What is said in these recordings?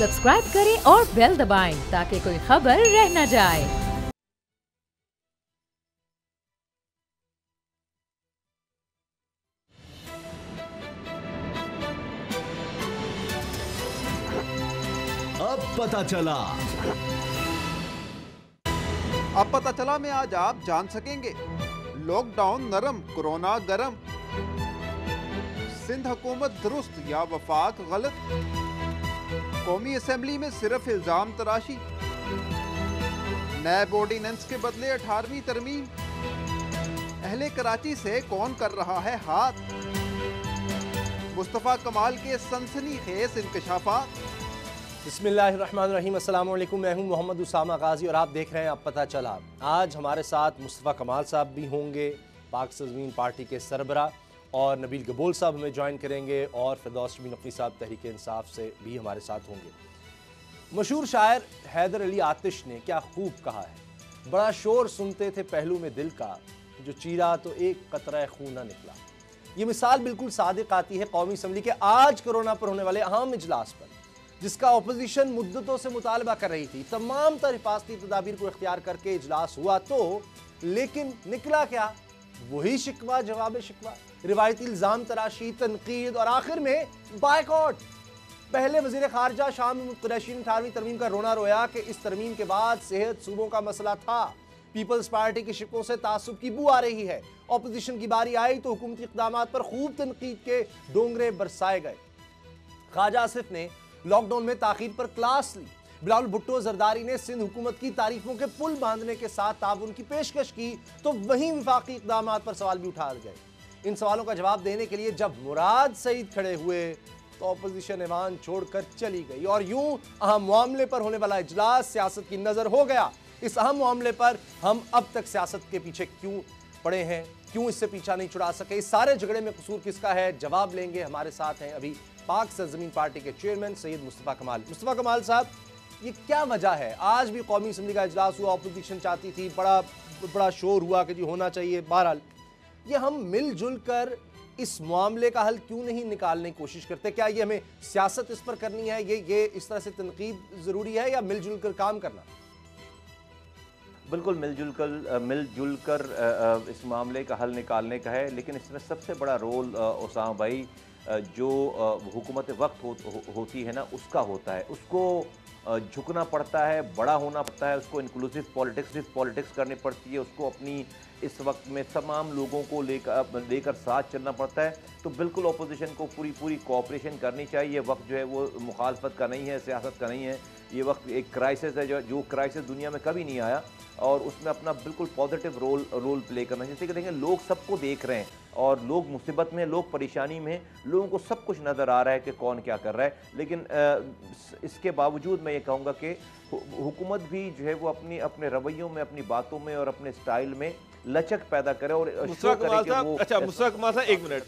Subscribe करें और bell दबाएं ताकि कोई खबर रह न जाए। अब पता चला। अब पता चला में आज आप जान सकेंगे, लॉकडाउन नरम, कोरोना गरम, सिंध हुकूमत दुरुस्त या वफाक गलत, कौमी असेंबली में सिर्फ इल्जाम तराशी, नैब ऑर्डिनेंस के बदले 18वीं तरमीम, अहले कराची से कौन कर रहा है हाथ, मुस्तफ़ा कमाल के सनसनीखेज इंकशाफात। बिस्मिल्लाहिर्रहमानिर्रहीम, अस्सलाम वालेकुम। मैं हूं मोहम्मद उसामा गाजी और आप देख रहे हैं अब पता चला। आज हमारे साथ मुस्तफ़ा कमाल साहब भी होंगे, पाक सरज़मीन पार्टी के सरबरा, और नबील गबोल साहब हमें ज्वाइन करेंगे, और फिरदौस शमी नकवी साहब तहरीक इंसाफ से भी हमारे साथ होंगे। मशहूर शायर हैदर अली आतिश ने क्या खूब कहा है, बड़ा शोर सुनते थे पहलू में दिल का, जो चीरा तो एक कतरा खून न निकला। ये मिसाल बिल्कुल सादिक आती है कौमी असम्बली के आज कोरोना पर होने वाले अहम इजलास पर, जिसका अपोजिशन मुद्दतों से मुतालबा कर रही थी। तमाम तर हिफाजती तदाबीर को इख्तियार करके इजलास हुआ तो, लेकिन निकला क्या? वही शिकवा जवाब शिकवा, रिवायती इल्जाम तराशी, तनकीद और आखिर में बायकॉट। पहले वजीर खारजा शाह महमूद कुरैशी ने 18वीं तरमीम का रोना रोया कि इस तरमीम के बाद सेहत सूबों का मसला था। पीपल्स पार्टी की शिकों से तासुब की बू आ रही है। अपोजिशन की बारी आई तो हुकूमती इक़दामात पर खूब तनकीद के डोंगरे बरसाए गए। ख्वाजा आसिफ ने लॉकडाउन में ताखीर पर क्लास ली। बिलावल भुट्टो जरदारी ने सिंध हुकूमत की तारीफों के पुल बांधने के साथ ताउन की पेशकश की, तो वहीं विफाकी इक़दामात पर सवाल भी उठा गए। इन सवालों का जवाब देने के लिए जब मुराद सईद खड़े हुए तो अपोजिशन ऐवान छोड़कर चली गई, और यूं अहम मामले पर होने वाला इजलास सियासत की नजर हो गया। इस अहम मामले पर हम अब तक सियासत के पीछे क्यों पड़े हैं, क्यों इससे पीछा नहीं छुड़ा सके, इस सारे झगड़े में कसूर किसका है, जवाब लेंगे। हमारे साथ हैं अभी पाक सरज़मीन पार्टी के चेयरमैन सैयद मुस्तफ़ा कमाल। मुस्तफ़ा कमाल साहब, ये क्या वजह है? आज भी कौमी असम्बली का इजलास हुआ, अपोजिशन चाहती थी, बड़ा शोर हुआ कि जी होना चाहिए। बहरहाल ये हम मिलजुल कर इस मामले का हल क्यों नहीं निकालने की कोशिश करते? क्या ये हमें सियासत इस पर करनी है, ये इस तरह से तनकीद ज़रूरी है, या मिलजुल कर काम करना? बिल्कुल मिलजुल कर इस मामले का हल निकालने का है, लेकिन इसमें सबसे बड़ा रोल उसामा भाई जो हुकूमत वक्त होती है ना, उसका होता है। उसको झुकना पड़ता है, बड़ा होना पड़ता है, उसको इंक्लूसिव पॉलिटिक्स करनी पड़ती है, उसको अपनी इस वक्त में तमाम लोगों को लेकर साथ चलना पड़ता है। तो बिल्कुल अपोजिशन को पूरी कोऑपरेशन करनी चाहिए। ये वक्त जो है वो मुखालफत का नहीं है, सियासत का नहीं है। ये वक्त एक क्राइसिस है, जो क्राइसिस दुनिया में कभी नहीं आया, और उसमें अपना बिल्कुल पॉजिटिव रोल प्ले करना चाहिए। जैसे कि देखें, लोग सबको देख रहे हैं, और लोग मुसीबत में, लोग परेशानी में, लोगों को सब कुछ नज़र आ रहा है कि कौन क्या कर रहा है। लेकिन इसके बावजूद मैं ये कहूँगा कि हुकूमत भी जो है वो अपने रवैयों में, अपनी बातों में और अपने स्टाइल में लचक पैदा करे और शो करे कि वो। अच्छा मुस्तफ़ा कमाल साहब, एक मिनट।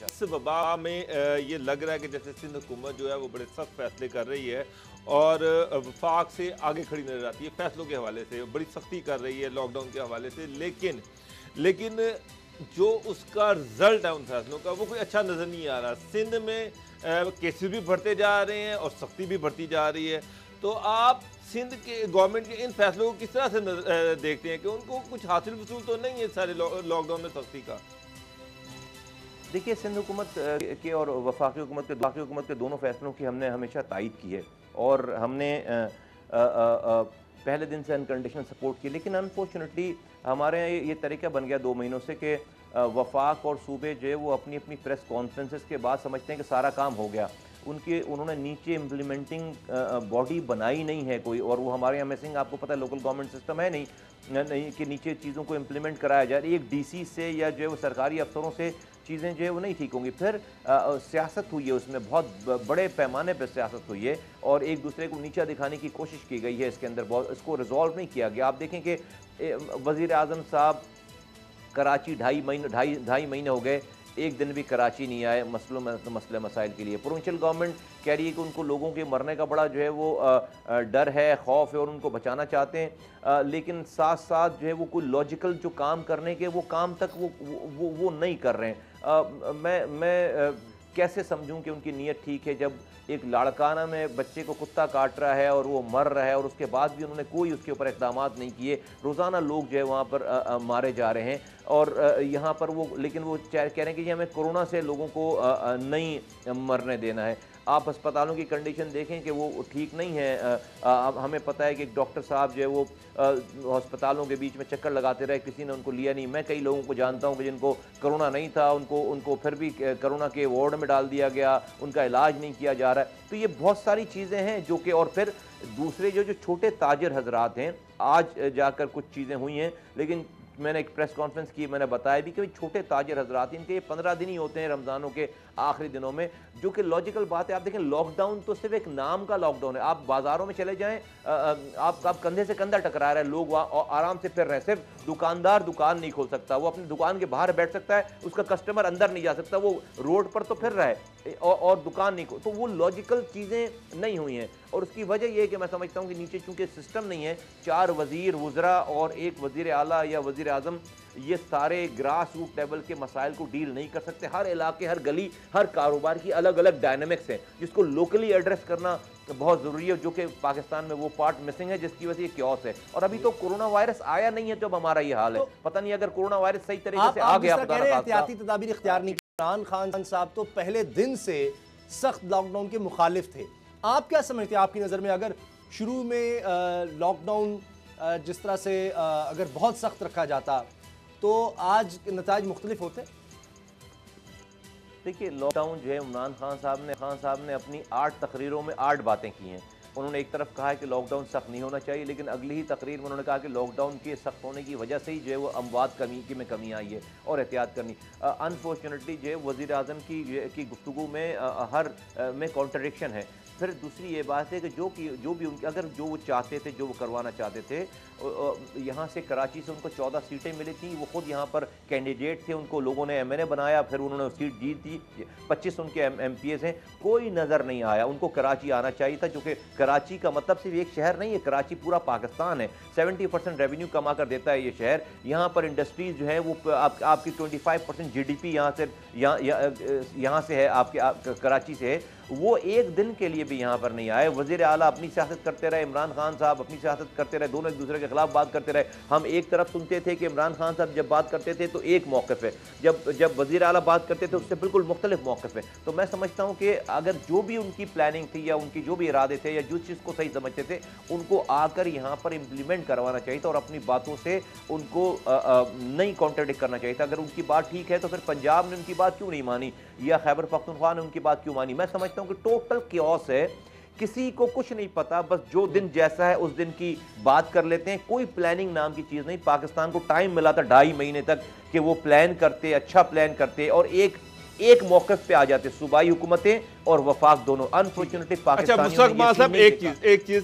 इस वबा में ये लग रहा है कि जैसे सिंध हुकूमत जो है वो बड़े सख्त फैसले कर रही है और वफाक से आगे खड़ी नजर आती है, फैसलों के हवाले से बड़ी सख्ती कर रही है, लॉकडाउन के हवाले से। लेकिन जो उसका रिजल्ट है उन फैसलों का, वो कोई अच्छा नज़र नहीं आ रहा। सिंध में केसेस भी बढ़ते जा रहे हैं और सख्ती भी बढ़ती जा रही है। तो आप सिंध के गवर्नमेंट के इन फैसलों को किस तरह से देखते हैं कि उनको कुछ हासिल वसूल तो नहीं है सारे लॉकडाउन में सख्ती का? देखिए, सिंध हुकूमत के और वफाकी हुकूमत के दोनों फैसलों की हमने हमेशा तायद की है, और हमने पहले दिन से अनकंडीशनल सपोर्ट की। लेकिन अनफॉर्चुनेटली हमारे ये तरीका बन गया 2 महीनों से कि वफाक और सूबे जो है वो अपनी प्रेस कॉन्फ्रेंसेस के बाद समझते हैं कि सारा काम हो गया। उन्होंने नीचे इम्प्लीमेंटिंग बॉडी बनाई नहीं है कोई, और वो हमारे यहाँ मिसिंग, आपको पता है लोकल गवर्नमेंट सिस्टम है नहीं कि नीचे चीज़ों को इम्प्लीमेंट कराया जाए। एक डीसी से या जो है वो सरकारी अफसरों से चीज़ें जो है वो नहीं ठीक होंगी। फिर सियासत हुई है, उसमें बहुत बड़े पैमाने पर सियासत हुई है, और एक दूसरे को नीचा दिखाने की कोशिश की गई है इसके अंदर। बहुत इसको रिजॉल्व नहीं किया गया। आप देखें कि वज़ीर आज़म साहब कराची ढाई महीने हो गए, एक दिन भी कराची नहीं आए मसले मसाइल के लिए। प्रोविंशियल गवर्नमेंट कह रही है कि उनको लोगों के मरने का बड़ा जो है वो डर है, खौफ है, और उनको बचाना चाहते हैं। लेकिन साथ साथ जो है वो कोई लॉजिकल जो काम करने के वो काम तक वो नहीं कर रहे हैं। मैं कैसे समझूं कि उनकी नीयत ठीक है जब एक लाड़काना में बच्चे को कुत्ता काट रहा है और वो मर रहा है और उसके बाद भी उन्होंने कोई उसके ऊपर इक़दाम नहीं किए। रोज़ाना लोग जो है वहाँ पर मारे जा रहे हैं और यहाँ पर वो, लेकिन वो कह रहे हैं कि हमें कोरोना से लोगों को नहीं मरने देना है। आप अस्पतालों की कंडीशन देखें कि वो ठीक नहीं है। हमें पता है कि एक डॉक्टर साहब जो है वो अस्पतालों के बीच में चक्कर लगाते रहे, किसी ने उनको लिया नहीं। मैं कई लोगों को जानता हूँ कि जिनको कोरोना नहीं था, उनको फिर भी कोरोना के वार्ड में डाल दिया गया, उनका इलाज नहीं किया जा रहा है। तो ये बहुत सारी चीज़ें हैं जो कि, और फिर दूसरे जो छोटे ताजर हजरात हैं, आज जाकर कुछ चीज़ें हुई हैं, लेकिन मैंने एक प्रेस कॉन्फ्रेंस की, मैंने बताया भी कि छोटे ताजर हजरात, इनके ये 15 दिन ही होते हैं रमज़ानों के आखिरी दिनों में, जो कि लॉजिकल बात है। आप देखें, लॉकडाउन तो सिर्फ एक नाम का लॉकडाउन है। आप बाज़ारों में चले जाएं, आप कंधे से कंधा टकरा रहे हैं, लोग वहाँ आराम से फिर रहे हैं। सिर्फ दुकानदार दुकान नहीं खोल सकता, वो अपनी दुकान के बाहर बैठ सकता है, उसका कस्टमर अंदर नहीं जा सकता, वो रोड पर तो फिर रहा है और दुकान नहीं खोल। तो वो लॉजिकल चीज़ें नहीं हुई हैं और उसकी वजह यह है कि मैं समझता हूँ कि नीचे चूँकि सिस्टम नहीं है, 4 वज़ीर वज़रा और एक वज़ीर आला या वज़ीर आज़म, ये सारे ग्रास रूट लेवल के मसाइल को डील नहीं कर सकते। हर इलाके, हर गली, हर कारोबार की अलग अलग डायनामिक्स हैं, जिसको लोकली एड्रेस करना बहुत ज़रूरी है, जो कि पाकिस्तान में वो पार्ट मिसिंग है, जिसकी वजह से ये क्योस है। और अभी तो कोरोना वायरस आया नहीं है जब हमारा ये हाल है। पता नहीं अगर कोरोना वायरस सही तरीके से आ गया, एहतियाती तदाबीर इख्तियार नहीं। इमरान खान साहब तो पहले दिन से सख्त लॉकडाउन के मुखालिफ थे। आप क्या समझते हैं, आपकी नज़र में अगर शुरू में लॉकडाउन जिस तरह से अगर बहुत सख्त रखा जाता तो आज नताज मुख्तलिफ होते? देखिए, लॉकडाउन जो है, इमरान खान साहब ने अपनी 8 तकरीरों में 8 बातें की हैं। उन्होंने एक तरफ कहा है कि लॉकडाउन सख्त नहीं होना चाहिए, लेकिन अगली ही तकरीर में उन्होंने कहा कि लॉकडाउन के सख्त होने की वजह से ही जो है वो अमवात में कमी आई है और एहतियात करनी। अनफॉर्चुनेटली जो है वज़ीर आज़म की गुफ्तगू में हर में कॉन्ट्रडिक्शन है। फिर दूसरी ये बात है कि जो भी उनके, अगर जो वो चाहते थे, जो वो करवाना चाहते थे, यहाँ से कराची से उनको 14 सीटें मिली थी। वो खुद यहाँ पर कैंडिडेट थे, उनको लोगों ने MNA बनाया, फिर उन्होंने सीट जीत दी। 25 उनके MPs हैं, कोई नज़र नहीं आया। उनको कराची आना चाहिए था, क्योंकि कराची का मतलब सिर्फ एक शहर नहीं है, कराची पूरा पाकिस्तान है। 70% रेवेन्यू कमा कर देता है ये शहर। यहाँ पर इंडस्ट्रीज़ जो है वो आपकी 25% GDP यहाँ से है, आपके कराची से है। वो एक दिन के लिए भी यहाँ पर नहीं आए। वज़ीर आला अपनी सियासत करते रहे, इमरान खान साहब अपनी सियासत करते रहे, दोनों एक दूसरे के खिलाफ बात करते रहे। हम एक तरफ सुनते थे कि इमरान खान साहब जब बात करते थे तो एक मौक़िफ़ है, जब वज़ीर आला बात करते थे उससे बिल्कुल मुख्तलिफ मौक़िफ़ है। तो मैं समझता हूँ कि अगर जो भी उनकी प्लानिंग थी या उनकी जो भी इरादे थे या जिस चीज़ को सही समझते थे, उनको आकर यहाँ पर इम्प्लीमेंट करवाना चाहिए था और अपनी बातों से उनको नहीं कॉन्ट्रडिक्ट करना चाहिए था। अगर उनकी बात ठीक है तो फिर पंजाब ने उनकी बात क्यों नहीं मानी या खैबर पख्तूनख्वा ने उनकी बात क्यों मानी? मैं समझता हूँ कि टोटल क्योस है, किसी को कुछ नहीं पता, बस जो दिन जैसा है उस दिन की बात कर लेते हैं। कोई प्लानिंग नाम की चीज़ नहीं। पाकिस्तान को टाइम मिला था 2.5 महीने तक कि वो प्लान करते, अच्छा प्लान करते और एक मौक़िफ़ पे आ जाते, सूबाई हुकूमतें और वफाक दोनों। अनफॉर्चुनेटली पाकिस्तान एक चीज़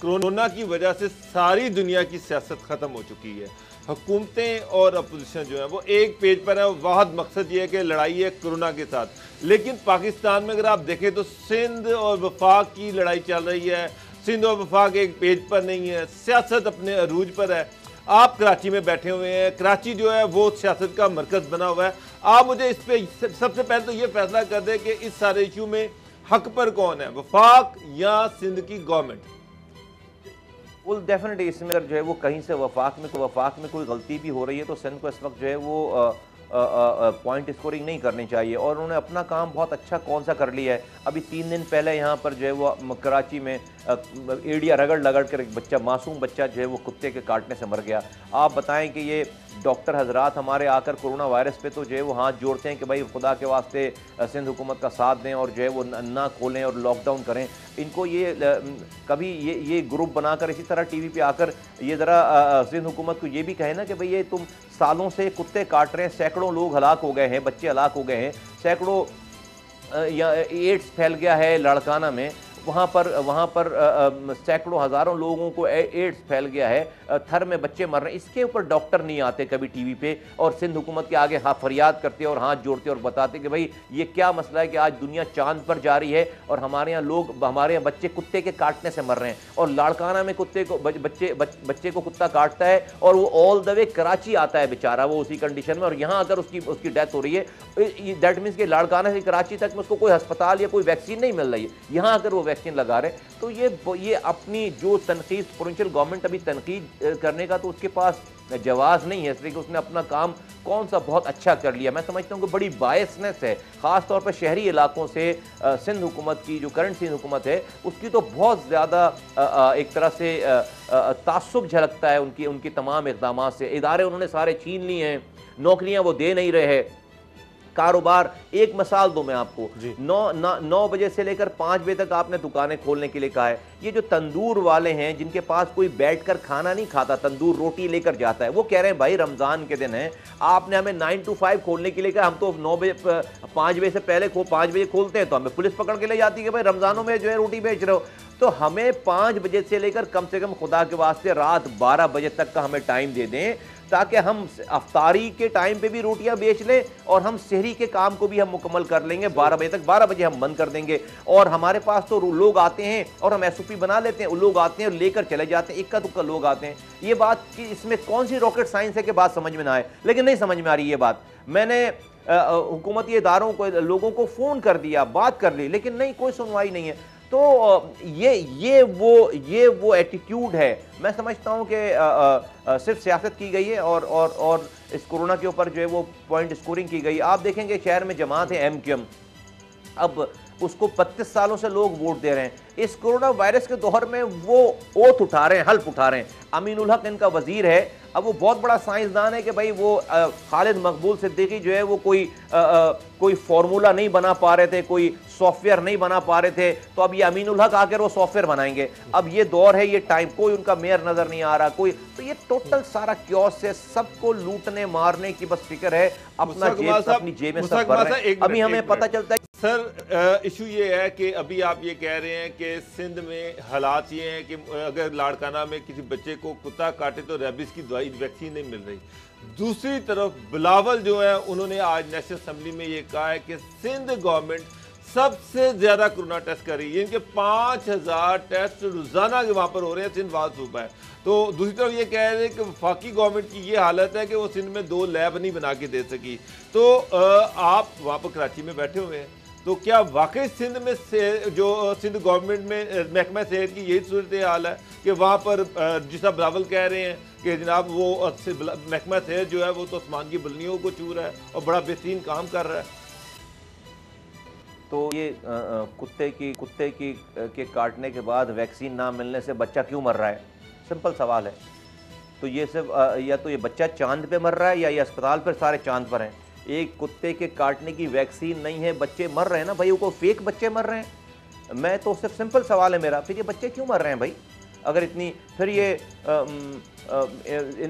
कोरोना की वजह से सारी दुनिया की सियासत ख़त्म हो चुकी है। हुकूमतें और अपोजिशन जो है वो एक पेज पर है, वाहद मकसद ये है कि लड़ाई है कोरोना के साथ। लेकिन पाकिस्तान में अगर आप देखें तो सिंध और वफाक की लड़ाई चल रही है। सिंध और वफाक एक पेज पर नहीं है, सियासत अपने अरूज पर है। आप कराची में बैठे हुए हैं, कराची जो है वो सियासत का मरकज़ बना हुआ है। आप मुझे इस पर सबसे पहले तो ये फैसला कर दें कि इस सारे इशू में हक पर कौन है, वफाक या सिंध की गवर्नमेंट? वो डेफिनेटली इसमें अगर जो है वो कहीं से वफाक में कोई गलती भी हो रही है तो सिंध को इस वक्त जो है वो पॉइंट स्कोरिंग नहीं करनी चाहिए। और उन्होंने अपना काम बहुत अच्छा कौन सा कर लिया है। अभी 3 दिन पहले यहाँ पर जो है वो कराची में एड़िया रगड़ कर एक बच्चा, मासूम बच्चा जो है वो कुत्ते के काटने से मर गया। आप बताएं कि ये डॉक्टर हजरात हमारे आकर कोरोना वायरस पे तो जो है वो हाथ जोड़ते हैं कि भाई खुदा के वास्ते सिंध हुकूमत का साथ दें और जो है वो ना खोलें और लॉकडाउन करें। इनको ये कभी ये ग्रुप बनाकर इसी तरह टीवी पे आकर ये ज़रा सिंध हुकूमत को ये भी कहे ना कि भाई ये तुम सालों से कुत्ते काट रहे हैं, सैकड़ों लोग हलाक हो गए हैं, बच्चे हलाक हो गए हैं, सैकड़ों या एड्स फैल गया है लाड़काना में। वहाँ पर सैकड़ों हज़ारों लोगों को एड्स फैल गया है, थर में बच्चे मर रहे हैं, इसके ऊपर डॉक्टर नहीं आते कभी टीवी पे और सिंध हुकूमत के आगे फरियाद करते और हाथ जोड़ते और बताते कि भाई ये क्या मसला है कि आज दुनिया चांद पर जा रही है और हमारे यहाँ बच्चे कुत्ते के काटने से मर रहे हैं। और लाड़काना में कुत्ते को बच्चे को कुत्ता काटता है और वो ऑल द वे कराची आता है बेचारा वो उसी कंडीशन में, और यहाँ अगर उसकी डेथ हो रही है, दैट मीन्स कि लाड़काना से कराची तक में उसको कोई अस्पताल या कोई वैक्सीन नहीं मिल रही है। यहाँ अगर वो वैक्सीन लगा रहे तो ये अपनी जो तनकीद प्रोविंशियल गवर्नमेंट अभी तनकीद करने का तो उसके पास जवाब नहीं है, इसलिए कि उसने अपना काम कौन सा बहुत अच्छा कर लिया। मैं समझता हूँ कि बड़ी बायसनेस है ख़ास तौर पर शहरी इलाकों से। सिंध हुकूमत की जो करंट सिंध हुकूमत है उसकी तो बहुत ज़्यादा एक तरह से तासुब झलकता है उनकी तमाम इक़दाम से। इदारे उन्होंने सारे छीन लिए हैं, नौकरियाँ वो दे नहीं रहे हैं, कारोबार। एक मिसाल दूं मैं आपको, 9 बजे से लेकर 5 बजे तक आपने दुकानें खोलने के लिए कहा है। ये जो तंदूर वाले हैं जिनके पास कोई बैठकर खाना नहीं खाता, तंदूर रोटी लेकर जाता है, वो कह रहे हैं भाई रमज़ान के दिन है, आपने हमें 9 to 5 खोलने के लिए कहा, हम तो 5 बजे से पहले 5 बजे खोलते हैं तो हमें पुलिस पकड़ के ले जाती है कि भाई रमज़ानों में जो है रोटी बेच रहे हो। तो हमें 5 बजे से लेकर कम से कम खुदा के वास्ते रात 12 बजे तक का हमें टाइम दे दें ताकि हम अफ्तारी के टाइम पे भी रोटियां बेच लें और हम सहरी के काम को भी हम मुकम्मल कर लेंगे 12 बजे तक। 12 बजे हम बंद कर देंगे और हमारे पास तो लोग आते हैं और हम SOP बना लेते हैं, लोग आते हैं और लेकर चले जाते हैं, इक्का दुक्का लोग आते हैं। ये बात कि इसमें कौन सी रॉकेट साइंस है कि बात समझ में ना आए, लेकिन नहीं समझ में आ रही ये बात। मैंने हुकूमती इदारों को, लोगों को फ़ोन कर दिया, बात कर ली, लेकिन नहीं, कोई सुनवाई नहीं है। तो ये वो एटीट्यूड है। मैं समझता हूँ कि सिर्फ सियासत की गई है और इस कोरोना के ऊपर जो है वो पॉइंट स्कोरिंग की गई। आप देखेंगे शहर में जमात है MQM, अब उसको 32 सालों से लोग वोट दे रहे हैं। इस कोरोना वायरस के दौर में वो ओथ उठा रहे हैं, हल्फ उठा रहे हैं। अमीनुल हक इनका वजीर है, अब वो बहुत बड़ा साइंसदान है कि भाई वो खालिद मकबूल सिद्दीकी जो है वो कोई फार्मूला नहीं बना पा रहे थे, कोई सॉफ्टवेयर नहीं बना पा रहे थे, तो अब ये अमीनुल हक आकर वो सॉफ्टवेयर बनाएंगे। अब ये दौर है, ये टाइम, कोई उनका मेयर नजर नहीं आ रहा, कोई, तो ये टोटल सारा क्योस है, सबको लूटने मारने की बस फिक्र है, अपनी जेब में सब भर रहे हैं। अभी हमें पता चलता है सर, इशू ये है कि अभी आप ये कह रहे हैं कि सिंध में हालात ये हैं कि अगर लाड़काना में किसी बच्चे को कुत्ता काटे तो रेबीज की दवाई वैक्सीन नहीं मिल रही। दूसरी तरफ बिलावल जो है उन्होंने आज नेशनल असेंबली में ये कहा है कि सिंध गवर्नमेंट सबसे ज्यादा कोरोना टेस्ट कर रही है, इनके 5000 टेस्ट रोजाना वहां पर हो रहे हैं, सिंध वाला सूबा है। तो दूसरी तरफ ये कह रहे हैं कि वफाकी गवर्नमेंट की ये हालत है कि वो सिंध में 2 लैब नहीं बना के दे सकी। तो आप वहां पर कराची में बैठे हुए हैं, तो क्या वाकई सिंध में से जो सिंध गवर्नमेंट में महकमा सेहत की यही सूरत हाल है कि वहाँ पर जिस बिलावल कह रहे हैं कि जनाब वो महकमा सेहत जो है वो तो आसमान की बुलंदियों को छू रहा है और बड़ा बेहतरीन काम कर रहा है? तो ये कुत्ते के काटने के बाद वैक्सीन ना मिलने से बच्चा क्यों मर रहा है? सिंपल सवाल है। तो ये सिर्फ या तो ये बच्चा चांद पे मर रहा है या ये अस्पताल पर सारे चांद पर हैं। एक कुत्ते के काटने की वैक्सीन नहीं है, बच्चे मर रहे हैं ना भाई, वो फेक बच्चे मर रहे हैं। मैं तो सिर्फ सिंपल सवाल है मेरा, फिर ये बच्चे क्यों मर रहे हैं भाई? अगर इतनी, फिर ये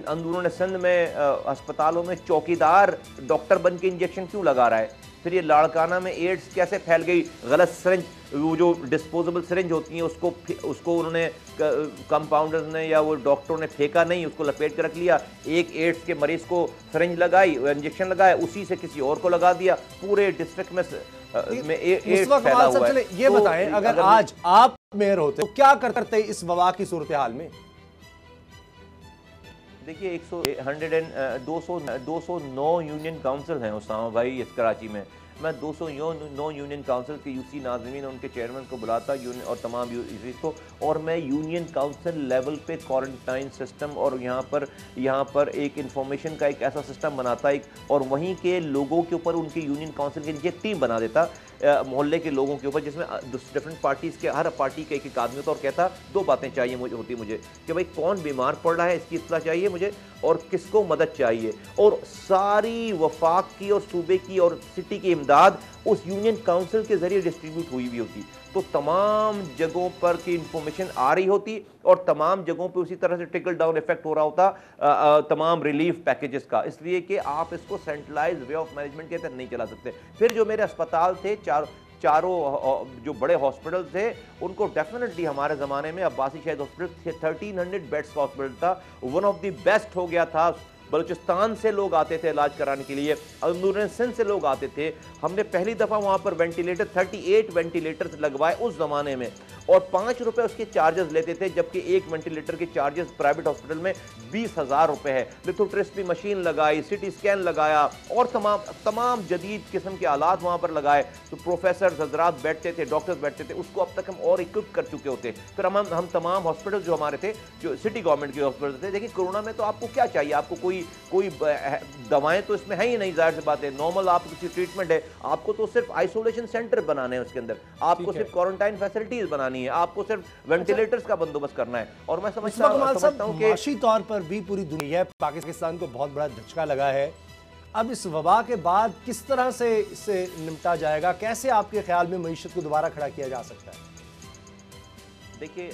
अंदरूनी सिंध में अस्पतालों में चौकीदार डॉक्टर बन के इंजेक्शन क्यों लगा रहा है? फिर ये लाड़काना में एड्स कैसे फैल गई? गलत सिरिंज, वो जो डिस्पोजेबल सिरिंज होती हैं उसको उन्होंने कंपाउंडर्स ने या वो डॉक्टरों ने फेंका नहीं, उसको लपेट कर रख लिया। एक एड्स के मरीज को सिरिंज लगाई, इंजेक्शन लगाया, उसी से किसी और को लगा दिया, पूरे डिस्ट्रिक्ट में एड्स फैला हुआ है। ये बताएं, अगर आज आप मेयर होते तो क्या करते इस वबा की सूरत हाल में? देखिए 209 यूनियन काउंसिल हैं उसामा भाई इस कराची में। मैं 209 यूनियन काउंसिल के UC नाज़मीन उनके चेयरमैन को बुलाता और तमाम यूसीज को, और मैं यूनियन काउंसिल लेवल पे क्वारंटाइन सिस्टम और यहाँ पर एक इंफॉर्मेशन का एक ऐसा सिस्टम बनाता और वहीं के लोगों के ऊपर उनके यूनियन काउंसिल के नीचे एक टीम बना देता मोहल्ले के लोगों के ऊपर, जिसमें डिफरेंट पार्टीज़ के हर पार्टी का एक आदमी होता और कहता 2 बातें चाहिए मुझे कि भाई कौन बीमार पड़ रहा है इसकी इत्तला चाहिए मुझे, और किसको मदद चाहिए, और सारी वफाक की और सूबे की और सिटी की इमदाद उस यूनियन काउंसिल के ज़रिए डिस्ट्रीब्यूट हुई भी होती। तो तमाम जगहों पर की इंफॉर्मेशन आ रही होती और तमाम जगहों पे उसी तरह से ट्रिकल डाउन इफेक्ट हो रहा होता तमाम रिलीफ पैकेजेस का। इसलिए कि आप इसको सेंट्रलाइज वे ऑफ मैनेजमेंट के तहत नहीं चला सकते। फिर जो मेरे अस्पताल थे चारों जो बड़े हॉस्पिटल थे उनको डेफिनेटली, हमारे ज़माने में अब्बासी शहीद हॉस्पिटल 1300 बेड्स का हॉस्पिटल था, वन ऑफ द बेस्ट हो गया था। बलूचिस्तान से लोग आते थे इलाज कराने के लिए, अंदरूनी सिंध से लोग आते थे। हमने पहली दफ़ा वहाँ पर वेंटिलेटर 38 वेंटिलेटर्स लगवाए उस ज़माने में, और 5 रुपए उसके चार्जेस लेते थे, जबकि एक वेंटिलेटर के चार्जेस प्राइवेट हॉस्पिटल में 20,000 रुपए है। लिथोट्रिप्सी मशीन लगाई, सिटी स्कैन लगाया और तमाम जदीद किस्म के आलात वहाँ पर लगाए। तो प्रोफेसर हजरात बैठते थे, डॉक्टर्स बैठते थे, उसको अब तक हम और इक्विप कर चुके होते। फिर हम तमाम हॉस्पिटल जो हमारे थे, जो सिटी गवर्नमेंट के हॉस्पिटल थे, देखिए कोरोना में तो आपको क्या चाहिए, आपको कोई दवाएं तो इसमें है ही नहीं, जाहिर सी बात है। नॉर्मल आपको किसी ट्रीटमेंट है, आपको तो सिर्फ आइसोलेशन सेंटर बनाने हैं, उसके अंदर आपको सिर्फ क्वारंटाइन फैसिलिटीज बनानी है, आपको सिर्फ वेंटिलेटर्स का बंदोबस्त करना है। और मैं समझता हूं कि माशी तौर पर भी पूरी दुनिया, पाकिस्तान को बहुत बड़ा झटका लगा है। अब इस वबा के बाद किस तरह से इससे निपटा जाएगा, कैसे आपके ख्याल में मईशत को दोबारा खड़ा किया जा सकता है? देखिए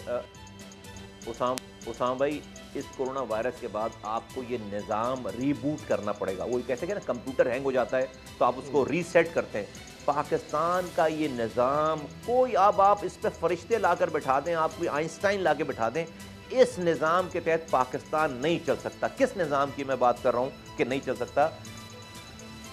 उसाम भाई, इस कोरोना वायरस के बाद आपको ये निज़ाम रीबूट करना पड़ेगा। वो कहते हैं ना, कंप्यूटर हैंग हो जाता है तो आप उसको रीसेट करते हैं। पाकिस्तान का ये निज़ाम, कोई अब आप इस पर फरिश्ते लाकर बैठा दें, आप कोई आइंस्टाइन ला के बैठा दें, इस निज़ाम के तहत पाकिस्तान नहीं चल सकता। किस निज़ाम की मैं बात कर रहा हूँ कि नहीं चल सकता?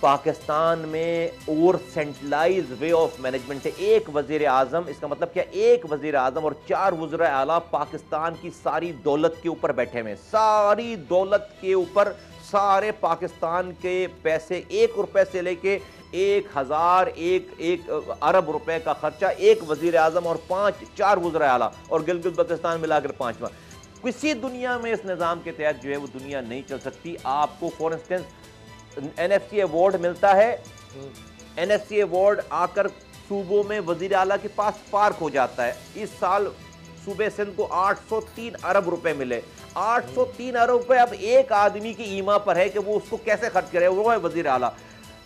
पाकिस्तान में over centralise way of management है। एक वजीर आजम, इसका मतलब क्या, एक वजीर आजम और 4 वज़ीर आला पाकिस्तान की सारी दौलत के ऊपर बैठे हुए, सारी दौलत के ऊपर सारे पाकिस्तान के पैसे, 1 रुपए से लेके 1,000 अरब रुपए का खर्चा एक वजीर आजम और 4 वज़ीर आला और गिलगित बल्तिस्तान मिलाकर 5वां। किसी दुनिया में इस निज़ाम के तहत जो है वो दुनिया नहीं चल सकती। आपको फॉर इंस्टेंस NFC अवार्ड मिलता है, NFC अवार्ड आकर सूबों में वजीर आला के पास पार्क हो जाता है। इस साल सूबे सिंध को 803 अरब रुपए मिले। 803 अरब रुपए अब एक आदमी की ईमा पर है कि वो उसको कैसे खर्च करे, वो है वजीर आला।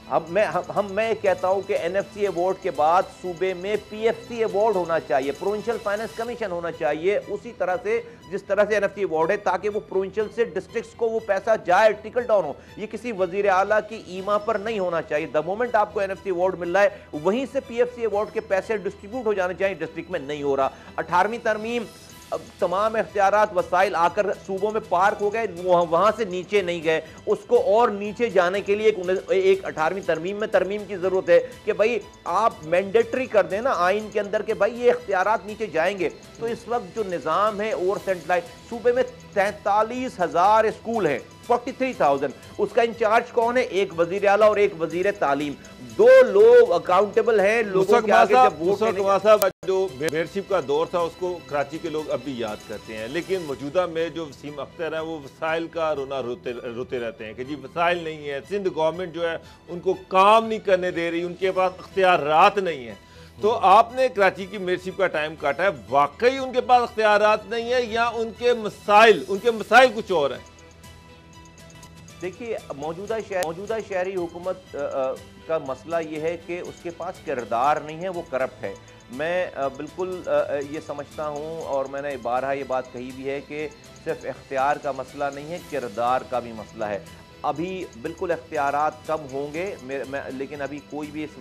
अब मैं कहता हूं कि NFC अवार्ड के बाद सूबे में PFC अवार्ड होना चाहिए, प्रोविंशियल फाइनेंस कमीशन होना चाहिए, उसी तरह से जिस तरह से NFC अवार्ड है, ताकि वो प्रोविंशियल से डिस्ट्रिक्ट्स को वो पैसा जाए, टिकल डाउन हो। ये किसी वजीर आला की ईमा पर नहीं होना चाहिए। द मोमेंट आपको NFC अवार्ड मिल रहा है, वहीं से PFC अवार्ड के पैसे डिस्ट्रीब्यूट हो जाने चाहिए। डिस्ट्रिक्ट में नहीं हो रहा। 18वीं तरमीम, तमाम इख्तियारात वसाइल आकर सूबों में पार्क हो गए, वहां से नीचे नहीं गए। उसको और नीचे जाने के लिए एक 18वीं तरमीम में तरमीम की जरूरत है कि भाई आप मैंडेटरी कर दें ना आइन के अंदर के भाई ये इख्तियारात नीचे जाएंगे। तो इस वक्त जो निज़ाम है ओवर सेंट्रलाइज, सूबे में 43,000 स्कूल हैं, 43,000। उसका इंचार्ज कौन है? एक वजीर आला और एक वजीर तालीम। 2 लोग अकाउंटेबल हैं लोगों के आगे। जब वोट जो मेयरशिप का दौर था उसको कराची के लोग अभी याद करते हैं, लेकिन मौजूदा में जो वसीम अख्तर है वो वसाइल का रोना रोते रहते हैं कि जी वसाइल नहीं है, सिंध गवर्नमेंट जो है उनको काम नहीं करने दे रही, उनके पास अख्तियारात नहीं है। तो आपने कराची की मेयरशिप का टाइम काटा है, वाकई उनके पास अख्तियारात नहीं है या उनके मसाइल कुछ और हैं? देखिए, मौजूदा शहरी हुकूमत का मसला ये है कि उसके पास किरदार नहीं है, वो करप्ट है। मैं बिल्कुल ये समझता हूँ और मैंने बारहा ये बात कही भी है कि सिर्फ इख्तियार का मसला नहीं है, किरदार का भी मसला है। अभी बिल्कुल इख्तियारात कम होंगे, लेकिन अभी कोई भी इस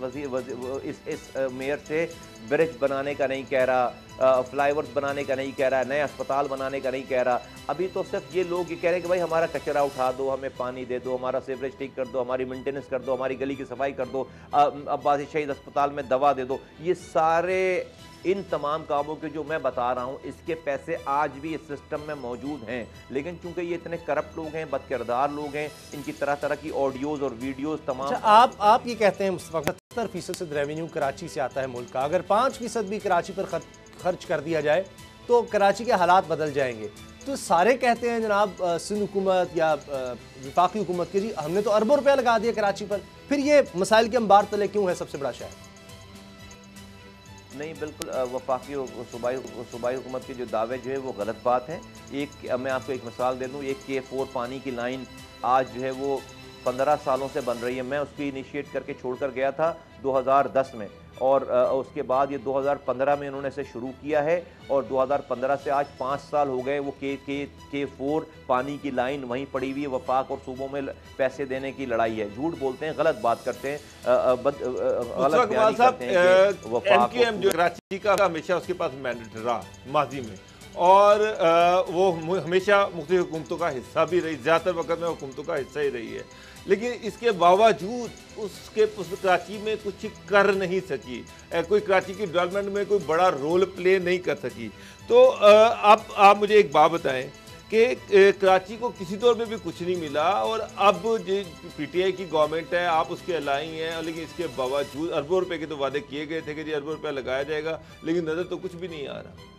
मेयर से ब्रिज बनाने का नहीं कह रहा, फ्लाईओवर्स बनाने का नहीं कह रहा, नए अस्पताल बनाने का नहीं कह रहा। अभी तो सिर्फ ये लोग ये कह रहे हैं कि भाई हमारा कचरा उठा दो, हमें पानी दे दो, हमारा सीवरेज ठीक कर दो, हमारी मेंटेनेंस कर दो, हमारी गली की सफाई कर दो, अब्बासी शहीद अस्पताल में दवा दे दो। ये सारे इन तमाम कामों के जो मैं बता रहा हूँ, इसके पैसे आज भी इस सिस्टम में मौजूद हैं, लेकिन चूंकि ये इतने करप्ट लोग हैं, बदकिरदार लोग हैं, इनकी तरह तरह की ऑडियोज और वीडियोज तमाम। अच्छा, आप ये कहते हैं 70% रेवेन्यू कराची से आता है मुल्क का, अगर 5% भी कराची पर खर्च कर दिया जाए तो कराची के हालात बदल जाएंगे। तो सारे कहते हैं जनाब सिंध हुकूमत या वफाकी हुकूमत के जी हमने तो अरबों रुपया लगा दिया कराची पर, फिर ये मसाइल के अंबार तले क्यों है सबसे बड़ा शहर? नहीं, बिल्कुल वफाकी सूबाई हुकूमत के जो दावे जो है वो गलत बात है। मैं आपको एक मिसाल दे दूँ, एक K4 पानी की लाइन आज जो है वो 15 सालों से बन रही है। मैं उसकी इनिशिएट करके छोड़कर गया था 2010 में, और उसके बाद ये 2015 में उन्होंने इसे शुरू किया है और 2015 से आज 5 साल हो गए। वो के4 पानी की लाइन वहीं पड़ी हुई है। वफाक और सूबों में पैसे देने की लड़ाई है। झूठ बोलते हैं, गलत बात करते हैं, गलत बयानी करते हैं कि वफाक MQM जो कराची का हमेशा उसके पास मैंडेट रहा माजी में, और वो हमेशा मुख्तलिफ हुकूमतों का हिस्सा भी रही, ज़्यादातर वक्त में हुकूमतों का हिस्सा ही रही है, लेकिन इसके बावजूद उसके कराची में कुछ कर नहीं सकी, कोई कराची की डेवलपमेंट में कोई बड़ा रोल प्ले नहीं कर सकी। तो अब आप मुझे एक बात बताएं कि कराची को किसी तौर पे भी कुछ नहीं मिला, और अब जो PTI की गवर्नमेंट है आप उसके अलाई हैं, लेकिन इसके बावजूद अरबों रुपए के तो वादे किए गए थे कि जी अरबों रुपया लगाया जाएगा, लेकिन नज़र तो कुछ भी नहीं आ रहा।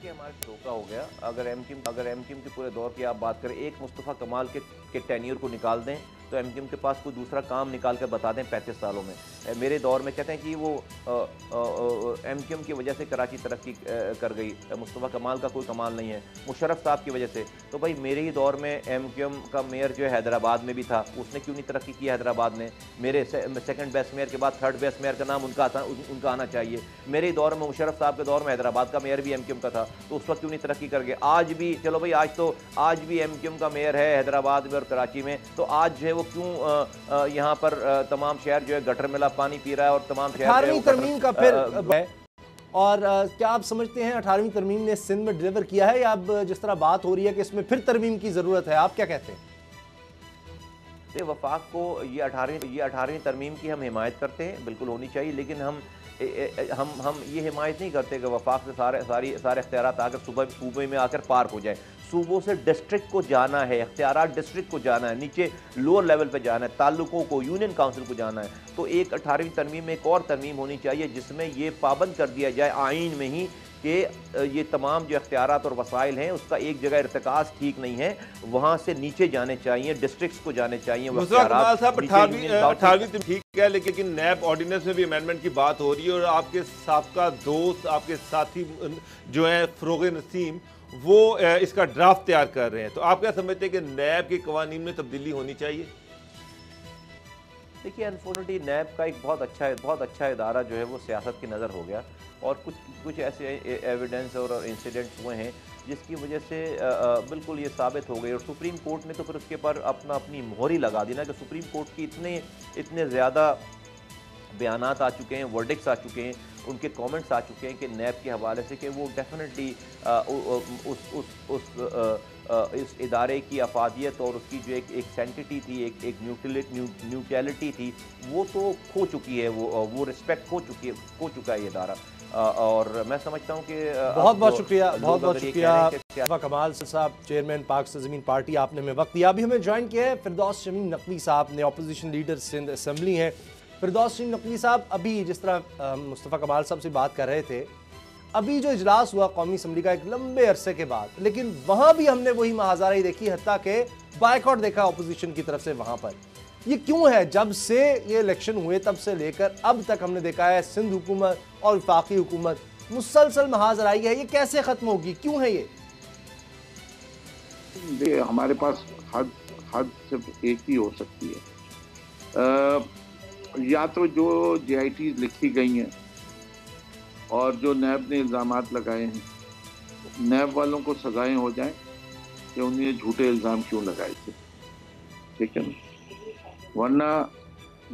हमारा धोखा हो गया। अगर एमक्यूएम के पूरे दौर की आप बात करें, एक मुस्तफ़ा कमाल के टेन्योर को निकाल दें तो एमक्यूएम के पास कोई दूसरा काम निकाल कर बता दें 35 सालों में। मेरे दौर में कहते हैं कि वो एमक्यूएम की वजह से कराची तरक्की कर गई, मुस्तफ़ा कमाल का कोई कमाल नहीं है, मुशर्रफ साहब की वजह से। तो भाई मेरे ही दौर में एमक्यूएम का मेयर जो है हैदराबाद में भी था, उसने क्यों नहीं तरक्की की हैदराबाद ने? मेरे सेकंड बेस्ट मेयर के बाद थर्ड बेस्ट मेयर का नाम उनका आना चाहिए। मेरे ही दौर में मुशर्रफ साहब के दौर में हैदराबाद का मेयर भी एमक्यूएम का था, तो उस वक्त क्यों नहीं तरक्की कर गए? आज भी चलो भाई, आज भी एमक्यूएम का मेयर है हैदराबाद में और कराची में, तो आज जो है वो क्यों यहाँ पर तमाम शहर जो है गटर मिला पानी पी रहा है और तमाम शहर 18वीं तरमीम का फिर और क्या आप समझते हैं 18वीं तरमीम ने सिंध में डिलीवर किया है, या अब जिस तरह बात हो रही है कि इसमें फिर तरमीम की जरूरत है, आप क्या कहते हैं? वफाक को ये 18वीं तरमीम की हम हिमायत करते हैं, बिल्कुल होनी चाहिए, लेकिन हम ये हिमायत नहीं करते कि वफाक से सारे इख्तियारात आकर सूबे में आकर पार्क हो जाए। सूबों से डिस्ट्रिक्ट को जाना है, इख्तियारात डिस्ट्रिक्ट को जाना है, नीचे लोअर लेवल पे जाना है, ताल्लुकों को, यूनियन काउंसिल को जाना है। तो एक 18वीं तरमीम में एक और तरमीम होनी चाहिए जिसमें ये पाबंद कर दिया जाए आइन में ही कि ये तमाम जो इख्तियारात और वसाइल हैं उसका एक जगह इर्तिकाज़ ठीक नहीं है, वहाँ से नीचे जाने चाहिए, डिस्ट्रिक्ट्स को जाने चाहिए। 18वीं ठीक है, लेकिन नैब ऑर्डिनेंस में भी अमेंडमेंट की बात हो रही है, और आपके साबका दोस्त, आपके साथी जो है फरोग नसीम, वो इसका ड्राफ्ट तैयार कर रहे हैं। तो आप क्या समझते हैं कि नैब के कवानीन में तब्दीली होनी चाहिए? देखिए, अनफॉर्चुनेटली नैब का एक बहुत अच्छा इदारा जो है वो सियासत की नज़र हो गया, और कुछ ऐसे एविडेंस और इंसिडेंट्स हुए हैं जिसकी वजह से बिल्कुल ये साबित हो गई, और सुप्रीम कोर्ट ने तो फिर उसके पर अपनी मोहर ही लगा दी ना, कि सुप्रीम कोर्ट की इतने ज़्यादा बयानात आ चुके हैं, वर्डिक्स आ चुके हैं, उनके कमेंट्स आ चुके हैं कि नैब के हवाले से कि वो डेफिनेटली इस इदारे की अफादियत और उसकी जो एक सेंटिटी थी, एक न्यूट्रलिटी थी, वो तो खो चुकी है, वो रिस्पेक्ट खो चुका है ये इदारा। और मैं समझता हूँ कि बहुत शुक्रिया मुस्तफा कमाल साहब, चेयरमैन पाक ज़मीन पार्टी, आपने हमें वक्त दिया। अभी हमें ज्वाइन किया है फिरदौस शमीम नकवी साहब ने, अपोजिशन लीडर सिंध असम्बली हैं। फिरदौस शमीम नकवी साहब, अभी जिस तरह मुस्तफ़ा कमाल साहब से बात कर रहे थे, अभी जो इजलास हुआ कौमी असम्बली का एक लंबे अरसे के बाद, लेकिन वहाँ भी हमने वही महाजाराई देखी, हत्ता के बायकॉट देखा अपोजिशन की तरफ से वहाँ पर। ये क्यों है? जब से ये इलेक्शन हुए तब से लेकर अब तक हमने देखा है सिंध हुकूमत और वफाकी हुकूमत मुसलसल महाजराई है, ये कैसे खत्म होगी, क्यों है ये? हमारे पास हद सिर्फ एक ही हो सकती है, या तो जो JITs लिखी गई हैं और जो नैब ने इल्ज़ामात लगाए हैं, नैब वालों को सजाएं हो जाएं कि उन्हें झूठे इल्ज़ाम क्यों लगाए थे, ठीक है ना? वरना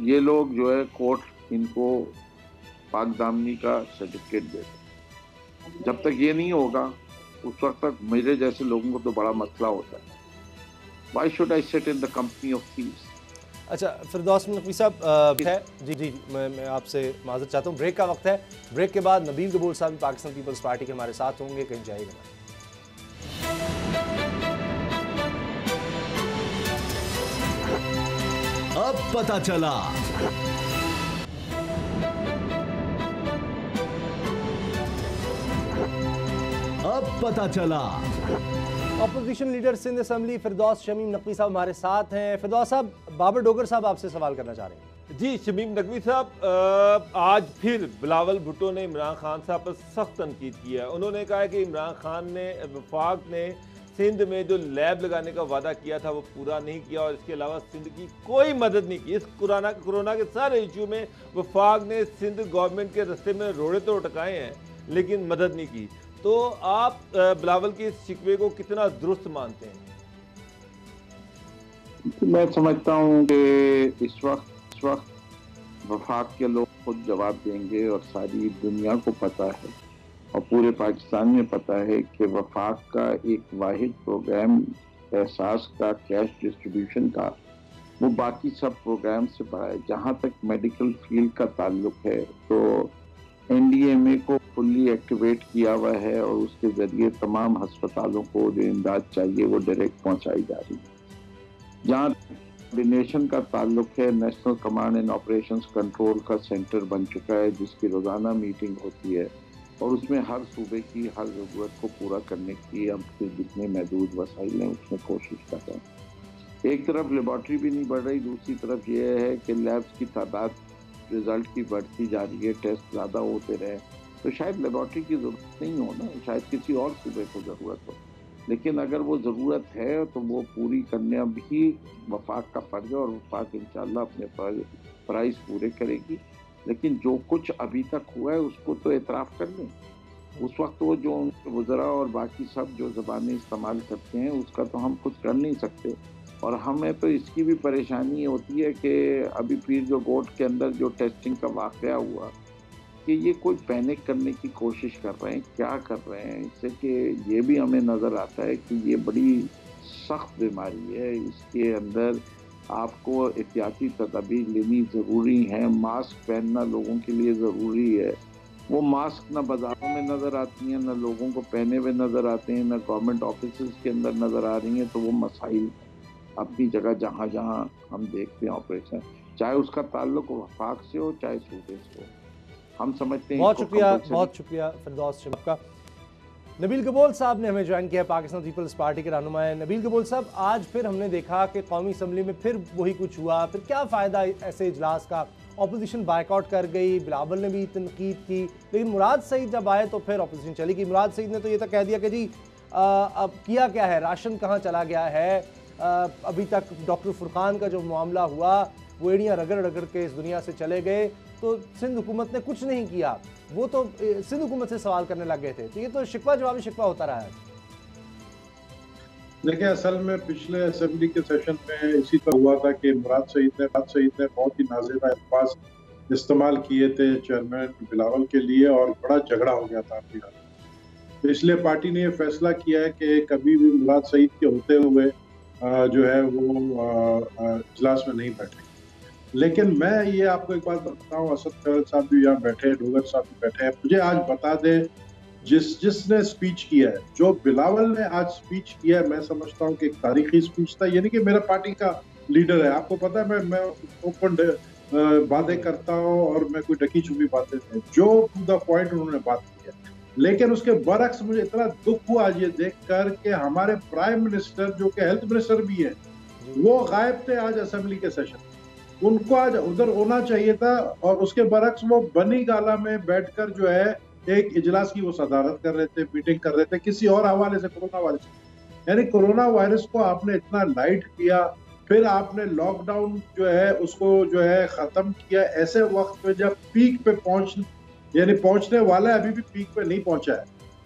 ये लोग जो है कोर्ट इनको पाक दामनी का सर्टिफिकेट देते। जब तक ये नहीं होगा उस वक्त तक मेरे जैसे लोगों को तो बड़ा मसला होता है। Why should I sit in the company of thieves? अच्छा, फिरदौस नकवी साहब है जी, मैं आपसे माजरत चाहता हूँ, ब्रेक का वक्त है। ब्रेक के बाद नबील गबूर साहब भी पाकिस्तान पीपल्स पार्टी के हमारे साथ होंगे, कहीं जाइएगा ना। अब पता चला। अब पता चला। अपोजिशन लीडर सिंध असम्बली फिरदौस शमीम नकवी साहब हमारे साथ हैं। फिरदौस साहब, बाबर डोगर साहब आपसे सवाल करना चाह रहे हैं। जी, शमीम नकवी साहब, आज फिर बिलावल भुट्टो ने इमरान खान साहब पर सख्त तनकीद किया है। उन्होंने कहा है कि इमरान खान ने, वफाक ने सिंध में जो लैब लगाने का वादा किया था वो पूरा नहीं किया, और इसके अलावा सिंध की कोई मदद नहीं की। इस कोरोना के सारे इशू में वफाक ने सिंध गवर्नमेंट के रास्ते में रोड़े तो अटकाए हैं, लेकिन मदद नहीं की। तो आप बिलावल के इस शिकवे को कितना दुरुस्त मानते हैं? मैं समझता हूँ कि इस वक्त वफाक के लोग खुद जवाब देंगे, और सारी दुनिया को पता है और पूरे पाकिस्तान में पता है कि वफाक का एक वाहिद प्रोग्राम एहसास का, कैश डिस्ट्रीब्यूशन का, वो बाकी सब प्रोग्राम से बड़ा है। जहाँ तक मेडिकल फील्ड का ताल्लुक है तो NDMA को फुल्ली एक्टिवेट किया हुआ है, और उसके जरिए तमाम अस्पतालों को जो इमदाद चाहिए वो डायरेक्ट पहुँचाई जा रही है। जहाँ कोऑर्डिनेशन का ताल्लुक है, national command and operations control का सेंटर बन चुका है, जिसकी रोजाना मीटिंग होती है, और उसमें हर सूबे की हर ज़रूरत को पूरा करने की हम जितने महदूद वसाइल हैं उसमें कोशिश कर रहे हैं। एक तरफ लेबॉर्ट्री भी नहीं बढ़ रही, दूसरी तरफ ये है कि लैब्स की तादाद रिजल्ट की बढ़ती जा रही है, टेस्ट ज़्यादा होते रहे, तो शायद लेबॉर्ट्री की ज़रूरत नहीं हो ना, शायद किसी और सूबे को ज़रूरत हो। लेकिन अगर वो ज़रूरत है तो वो पूरी करने भी वफाक का फ़र्ज है, और वफाक इंशाल्लाह अपने प्राइस पूरे करेगी। लेकिन जो कुछ अभी तक हुआ है उसको तो एतराफ़ कर लें। उस वक्त वो जो वज़रा और बाकी सब जो ज़बानें इस्तेमाल करते हैं उसका तो हम कुछ कर नहीं सकते, और हमें तो इसकी भी परेशानी होती है कि अभी पीर जो गोट के अंदर जो टेस्टिंग का वाक़या हुआ कि ये कोई पैनिक करने की कोशिश कर रहे हैं, क्या कर रहे हैं, इससे कि ये भी हमें नज़र आता है कि ये बड़ी सख्त बीमारी है, इसके अंदर आपको एहतियाती तदाबीर लेनी ज़रूरी है। मास्क पहनना लोगों के लिए ज़रूरी है। वो मास्क ना बाज़ारों में नज़र आती हैं, ना लोगों को पहने हुए नज़र आते हैं, ना गवर्नमेंट ऑफिस के अंदर नज़र आ रही हैं। तो वो मसाइल अपनी जगह जहाँ जहाँ हम देखते हैं ऑपरेशन, चाहे उसका ताल्लुक वफाक से हो चाहे सूबे से हो, हम समझते हैं। बहुत शुक्रिया फिरदौस शरीफ का। नबील गबोल साहब ने हमें ज्वाइन किया, पाकिस्तान पीपल्स पार्टी के रहनुमा है। नबील गबोल साहब, आज फिर हमने देखा कि कौमी असम्बली में फिर वही कुछ हुआ, फिर क्या फ़ायदा ऐसे इजलास का? अपोजिशन बायकॉट कर गई, बिलावल ने भी तनकीद की, लेकिन मुराद सईद जब आए तो फिर अपोजिशन चली गई। मुराद सईद ने तो ये तक कह दिया कि जी अब किया क्या है, राशन कहाँ चला गया है, अभी तक डॉक्टर फुरकान का जो मामला हुआ वो एड़ियाँ रगड़ रगड़ के इस दुनिया से चले गए, तो सिंध हुकूमत ने कुछ नहीं किया, वो तो सिंध हुकूमत से सवाल करने लग गए थे। तो ये तो शिकवा जवाबी शिकवा होता रहा है। देखिए, असल में पिछले असेंबली के सेशन में इसी तरह हुआ था कि मुराद सईद ने बहुत ही नाज़ेबा अल्फाज इस्तेमाल किए थे चेयरमैन बिलावल के लिए, और बड़ा झगड़ा हो गया था। तो इसलिए पार्टी ने यह फैसला किया है कि कभी भी मुराद सईद के होते हुए जो है वो इजलास में नहीं बैठे। लेकिन मैं ये आपको एक बात बताऊं, असद फैसल साहब भी यहाँ बैठे हैं, डोगर साहब भी बैठे हैं, मुझे आज बता दें जिसने स्पीच किया है, जो बिलावल ने आज स्पीच किया है, मैं समझता हूँ कि एक तारीखी स्पीच था। यानी कि मेरा पार्टी का लीडर है, आपको पता है मैं ओपन बातें करता हूँ और मैं कोई ढकी छुपी बातें नहीं, जो टू द पॉइंट उन्होंने बात की है। लेकिन उसके बरक्स मुझे इतना दुख हुआ आज ये देखकर कि हमारे प्राइम मिनिस्टर जो कि हेल्थ मिनिस्टर भी है, वो गायब थे आज असेंबली के सेशन। उनको आज उधर होना चाहिए था, और उसके बरक्स वो बनी गाला में बैठकर जो है एक इजलास की वो सदारत कर रहे थे, मीटिंग कर रहे थे किसी और हवाले से, कोरोना वायरस से। यानी कोरोना वायरस को आपने इतना लाइट किया, फिर आपने लॉकडाउन जो है उसको जो है खत्म किया ऐसे वक्त पे जब पीक पे पहुंचने वाला है, अभी भी पीक पे नहीं पहुंचा है,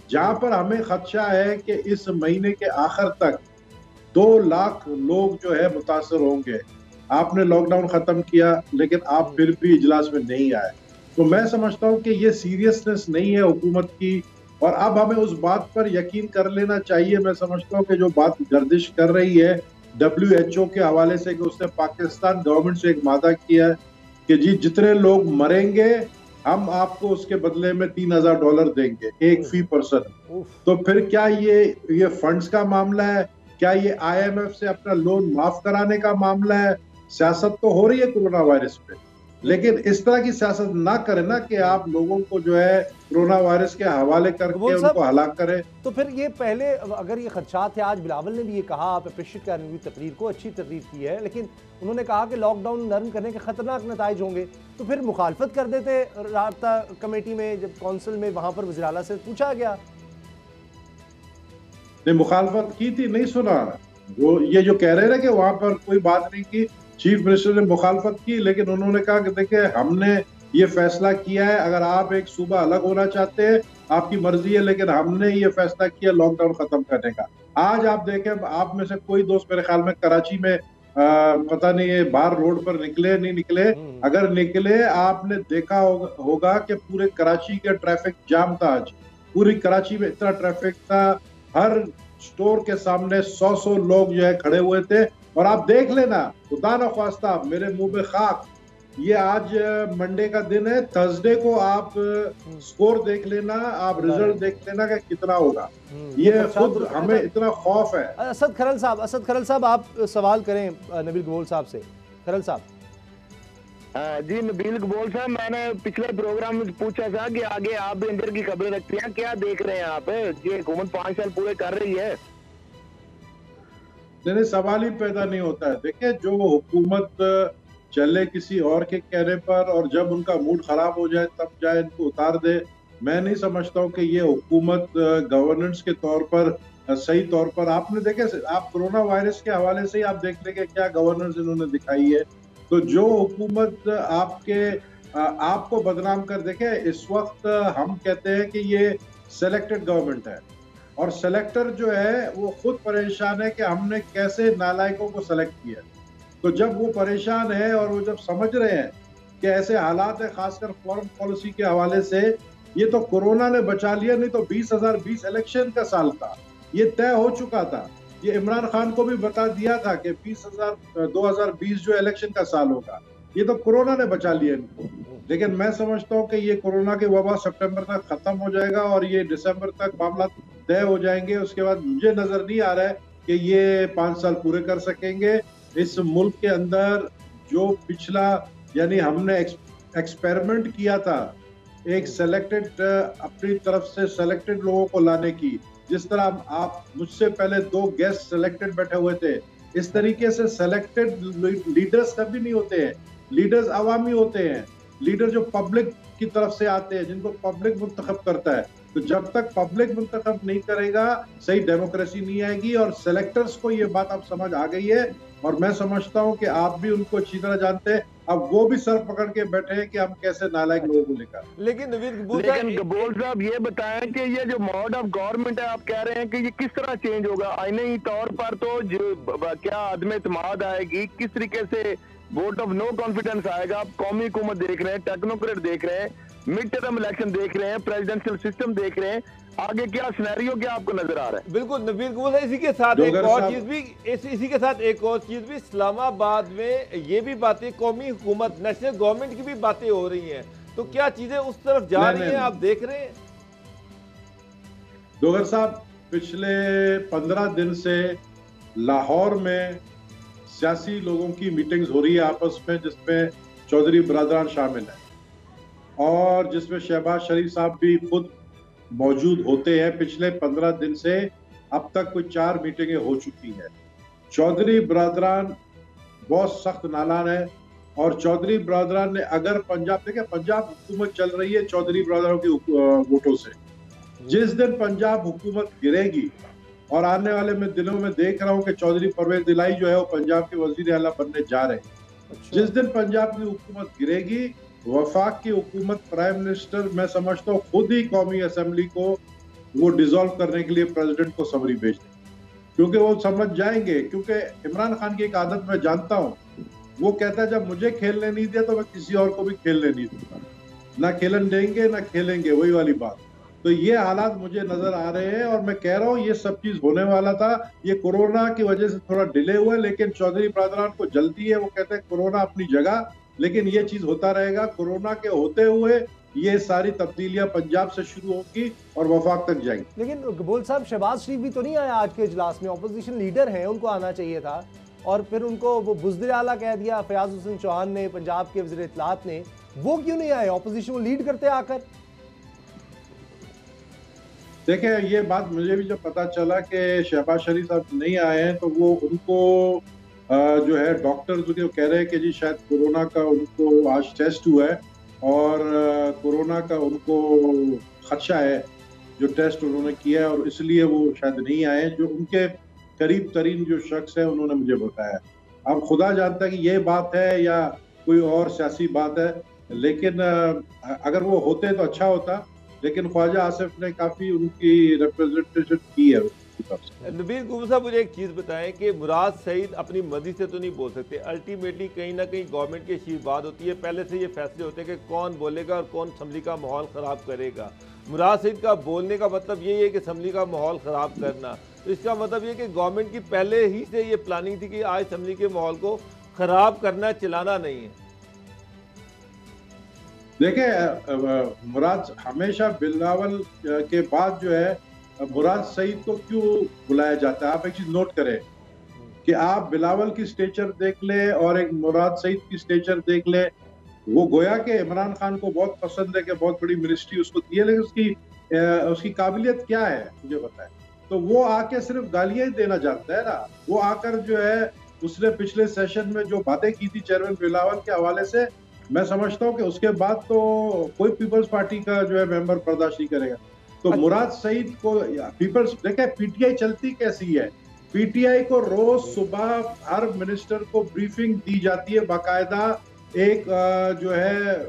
जहां पर हमें खदशा है कि इस महीने के आखिर तक 2 लाख लोग जो है मुतासर होंगे। आपने लॉकडाउन खत्म किया, लेकिन आप फिर भी इजलास में नहीं आए। तो मैं समझता हूं कि ये सीरियसनेस नहीं है हुकूमत की, और अब हमें उस बात पर यकीन कर लेना चाहिए। मैं समझता हूं कि जो बात गर्दिश कर रही है WHO के हवाले से कि उसने पाकिस्तान गवर्नमेंट से एक वादा किया है कि जी जितने लोग मरेंगे हम आपको उसके बदले में $3000 देंगे, एक फी पर्सन। तो फिर क्या ये फंड्स का मामला है? क्या ये IMF से अपना लोन माफ कराने का मामला है? सियासत तो हो रही है कोरोना वायरस पे, लेकिन इस तरह की सियासत ना करें ना कि आप लोगों को जो है कोरोना वायरस के हवाले करके उनको हलाक करें। तो फिर ये पहले अगर ये खदशात थे, आज बिलावल ने भी ये कहा, आप अप्रिशिएट कर रही तकरीर को, अच्छी तकरीर की है, लेकिन उन्होंने कहा कि लॉकडाउन नरम करने के खतरनाक नताइज होंगे, तो फिर मुखालफत कर देते राब्ता कमेटी में, जब कौंसिल में वहां पर वज़ीर आला से पूछा गया। ने मुखालफत की थी, नहीं सुना। वो ये जो कह रहे हैं ना कि वहां पर कोई बात नहीं की, चीफ मिनिस्टर ने मुखालफत की, लेकिन उन्होंने कहा कि देखिए हमने ये फैसला किया है, अगर आप एक सूबा अलग होना चाहते हैं आपकी मर्जी है, लेकिन हमने ये फैसला किया लॉकडाउन खत्म करने का। आज आप देखें, आप में से कोई दोस्त मेरे ख्याल में कराची में पता नहीं है बाहर रोड पर निकले नहीं निकले, अगर निकले आपने देखा होगा कि पूरे कराची का ट्रैफिक जाम था। आज पूरी कराची में इतना ट्रैफिक था, हर स्टोर के सामने 100 लोग जो है खड़े हुए थे। और आप देख लेना, खुदा न ख्वास्ता मेरे मुंह में खाक, ये आज मंडे का दिन है, थर्सडे को आप स्कोर देख लेना, आप रिजल्ट देख लेना कि कितना होगा। ये खुद हमें इतना खौफ है। असद खरल साहब आप सवाल करें नबील कबूल साहब से। खरल साहब। जी नबील कबूल साहब, मैंने पिछले प्रोग्राम में पूछा था कि आगे आप भी इंडिया की खबरें रखते हैं, क्या देख रहे हैं आप? ये हुकूमत 5 साल पूरे कर रही है। नहीं, सवाल ही पैदा नहीं होता है। देखिए, जो हुकूमत चले किसी और के कहने पर और जब उनका मूड खराब हो जाए तब जाए इनको उतार दे, मैं नहीं समझता हूँ कि ये हुकूमत गवर्नेंस के तौर पर सही तौर पर। आपने देखे, आप कोरोना वायरस के हवाले से ही आप देख लेंगे क्या गवर्नेंस इन्होंने दिखाई है। तो जो हुकूमत आपको बदनाम कर, देखे इस वक्त हम कहते हैं कि ये सेलेक्टेड गवर्नमेंट है और सेलेक्टर जो है वो खुद परेशान है कि हमने कैसे नालायकों को सेलेक्ट किया। तो जब वो परेशान है और वो जब समझ रहे हैं कि ऐसे हालात है, खासकर फॉरेन पॉलिसी के हवाले से, ये तो कोरोना ने बचा लिया, नहीं तो 2020 इलेक्शन का साल था, ये तय हो चुका था। ये इमरान खान को भी बता दिया था कि 2020 जो इलेक्शन का साल होगा, ये तो कोरोना ने बचा लिया इनको। लेकिन मैं समझता हूँ कि ये कोरोना के वबा सितंबर तक खत्म हो जाएगा और ये दिसंबर तक मामला तय हो जाएंगे। उसके बाद मुझे नजर नहीं आ रहा है कि ये 5 साल पूरे कर सकेंगे। इस मुल्क के अंदर जो पिछला, यानी हमने एक्सपेरिमेंट किया था एक सेलेक्टेड, अपनी तरफ से सेलेक्टेड लोगों को लाने की, जिस तरह आप मुझसे पहले 2 गेस्ट सेलेक्टेड बैठे हुए थे, इस तरीके से सेलेक्टेड लीडर्स कभी नहीं होते हैं। लीडर्स अवामी होते हैं, लीडर जो पब्लिक की तरफ से आते हैं, जिनको पब्लिक मुंतखब करता है। तो जब तक पब्लिक मुंतखब नहीं करेगा सही डेमोक्रेसी नहीं आएगी। और सेलेक्टर्स को ये बात अब समझ आ गई है और मैं समझता हूँ कि आप भी उनको अच्छी तरह जानते हैं। अब वो भी सर पकड़ के बैठे हैं कि हम कैसे नालायक लोगों को लेकर। लेकिन कबूल साहब ये बताएं कि ये जो मोड ऑफ गवर्नमेंट है, आप कह रहे हैं कि ये किस तरह चेंज होगा? आईनी तौर पर तो जो क्या आदम इत्मीनाद आएगी, किस तरीके से वोट ऑफ नो कॉन्फिडेंस आएगा? आप कौमी हुकूमत देख रहे हैं, टेक्नोक्रेट देख रहे हैं, मिड टर्म इलेक्शन देख रहे हैं, प्रेसिडेंशियल सिस्टम देख रहे हैं, आगे क्या सिनेरियो क्या आपको नजर आ रहा है? बिल्कुल नबील कबूल है। इसी के साथ एक और चीज भी इस्लामाबाद में ये भी बातें, कौमी हुकूमत, नेशनल गवर्नमेंट की भी बातें हो रही हैं, तो क्या चीजें उस तरफ जा रही हैं? आप देख रहे हैं डोगर साहब, पिछले 15 दिन से लाहौर में सियासी लोगों की मीटिंग्स हो रही है आपस में, जिसमें चौधरी बरादरान शामिल है और जिसमें शहबाज शरीफ साहब भी खुद मौजूद होते हैं। पिछले 15 दिन से अब तक कोई 4 मीटिंगें हो चुकी हैं। चौधरी बरादरान बहुत सख्त नालान है और चौधरी बरादरान ने अगर पंजाब, देखे पंजाब हुकूमत चल रही है चौधरी बरादरान की वोटों से। जिस दिन पंजाब हुकूमत गिरेगी, और आने वाले में दिनों में देख रहा हूँ कि चौधरी परवेज दिलाई जो है वो पंजाब के वजीर आला बनने जा रहे हैं। जिस दिन पंजाब की हुकूमत गिरेगी, वफाक की हुकूमत, प्राइम मिनिस्टर, मैं समझता हूँ खुद ही कौमी असेंबली को वो डिसॉल्व करने के लिए प्रेसिडेंट को समरी भेज देंगे, क्योंकि वो समझ जाएंगे। क्योंकि इमरान खान की एक आदत मैं जानता हूँ, वो कहता है जब मुझे खेलने नहीं दिया तो मैं किसी और को भी खेलने नहीं दूंगा, ना खेलन देंगे ना खेलेंगे, वही वाली बात। तो ये हालात मुझे नजर आ रहे हैं और मैं कह रहा हूँ ये सब चीज होने वाला था। ये कोरोना की वजह से थोड़ा डिले हुआ, लेकिन चौधरी बरादरान को जल्दी है। वो कहते हैं कोरोना अपनी जगह, लेकिन ये चीज होता रहेगा। कोरोना के होते हुए ये सारी तब्दीलियां पंजाब से शुरू होगी और वफाक तक जाएंगी। लेकिन कबूल साहब, शहबाज शरीफ भी तो नहीं आया आज के इजलास में, ऑपोजिशन लीडर हैं, उनको आना चाहिए था और फिर उनको वो बुज़दिर आला कह दिया फयाज हुसैन चौहान ने, पंजाब के वज़ीर इत्तलात ने। वो क्यों नहीं आए? ऑपोजिशन को लीड करते आकर। देखिए, ये बात मुझे भी जब पता चला कि शहबाज शरीफ साहब नहीं आए हैं, तो वो उनको जो है डॉक्टर जो कह रहे हैं कि जी शायद कोरोना का उनको आज टेस्ट हुआ है और कोरोना का उनको खदशा है। जो टेस्ट उन्होंने किया है और इसलिए वो शायद नहीं आए। जो उनके करीब तरीन जो शख्स है उन्होंने मुझे बताया। अब खुदा जानता है कि ये बात है या कोई और सियासी बात है, लेकिन अगर वो होते तो अच्छा होता। लेकिन ख्वाजा आसिफ ने काफी उनकी रिप्रेजेंटेशन की है। नबील गुल साहब, मुझे एक चीज़ बताएं कि मुराद सईद अपनी मर्जी से तो नहीं बोल सकते। अल्टीमेटली कहीं ना कहीं गवर्नमेंट की आशीर्वाद होती है, पहले से ये फैसले होते हैं कि कौन बोलेगा और कौन असम्बली का माहौल ख़राब करेगा। मुराद सईद का बोलने का मतलब यही है कि असम्बली का माहौल ख़राब करना। तो इसका मतलब ये कि गवर्नमेंट की पहले ही से ये प्लानिंग थी कि आज असम्बली के माहौल को ख़राब करना, चलाना नहीं है। देखिए, मुराद हमेशा बिलावल के बाद जो है मुराद सईद को क्यों बुलाया जाता है। आप एक चीज नोट करें कि आप बिलावल की स्टेचर देख ले और एक मुराद सईद की स्टेचर देख ले। वो गोया के इमरान खान को बहुत पसंद है कि बहुत बड़ी मिनिस्ट्री उसको दी है, लेकिन उसकी काबिलियत क्या है मुझे बताएं। तो वो आके सिर्फ गालियां ही देना जानता है ना। वो आकर जो है उसने पिछले सेशन में जो बातें की थी चेयरमैन बिलावल के हवाले से, मैं समझता हूँ कि उसके बाद तो कोई पीपल्स पार्टी का जो है मेंबर बर्दाश्त नहीं करेगा। तो मुराद सईद को पीपल्स, देखे पीटीआई चलती कैसी है। पीटीआई को रोज सुबह हर मिनिस्टर को ब्रीफिंग दी जाती है, बाकायदा एक जो है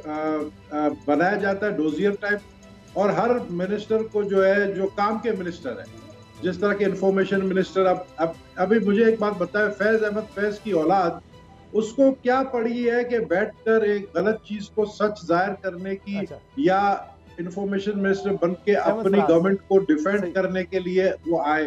बनाया जाता है डोजियर टाइप, और हर मिनिस्टर को जो है जो काम के मिनिस्टर है, जिस तरह के इंफॉर्मेशन मिनिस्टर। अब अभी मुझे एक बात बताए, फैज अहमद फैज की औलाद, उसको क्या पड़ी है कि बैठकर एक गलत चीज को सच जाहिर करने की या इंफॉर्मेशन मिनिस्टर बन के अपनी गवर्नमेंट को डिफेंड करने के लिए वो आए।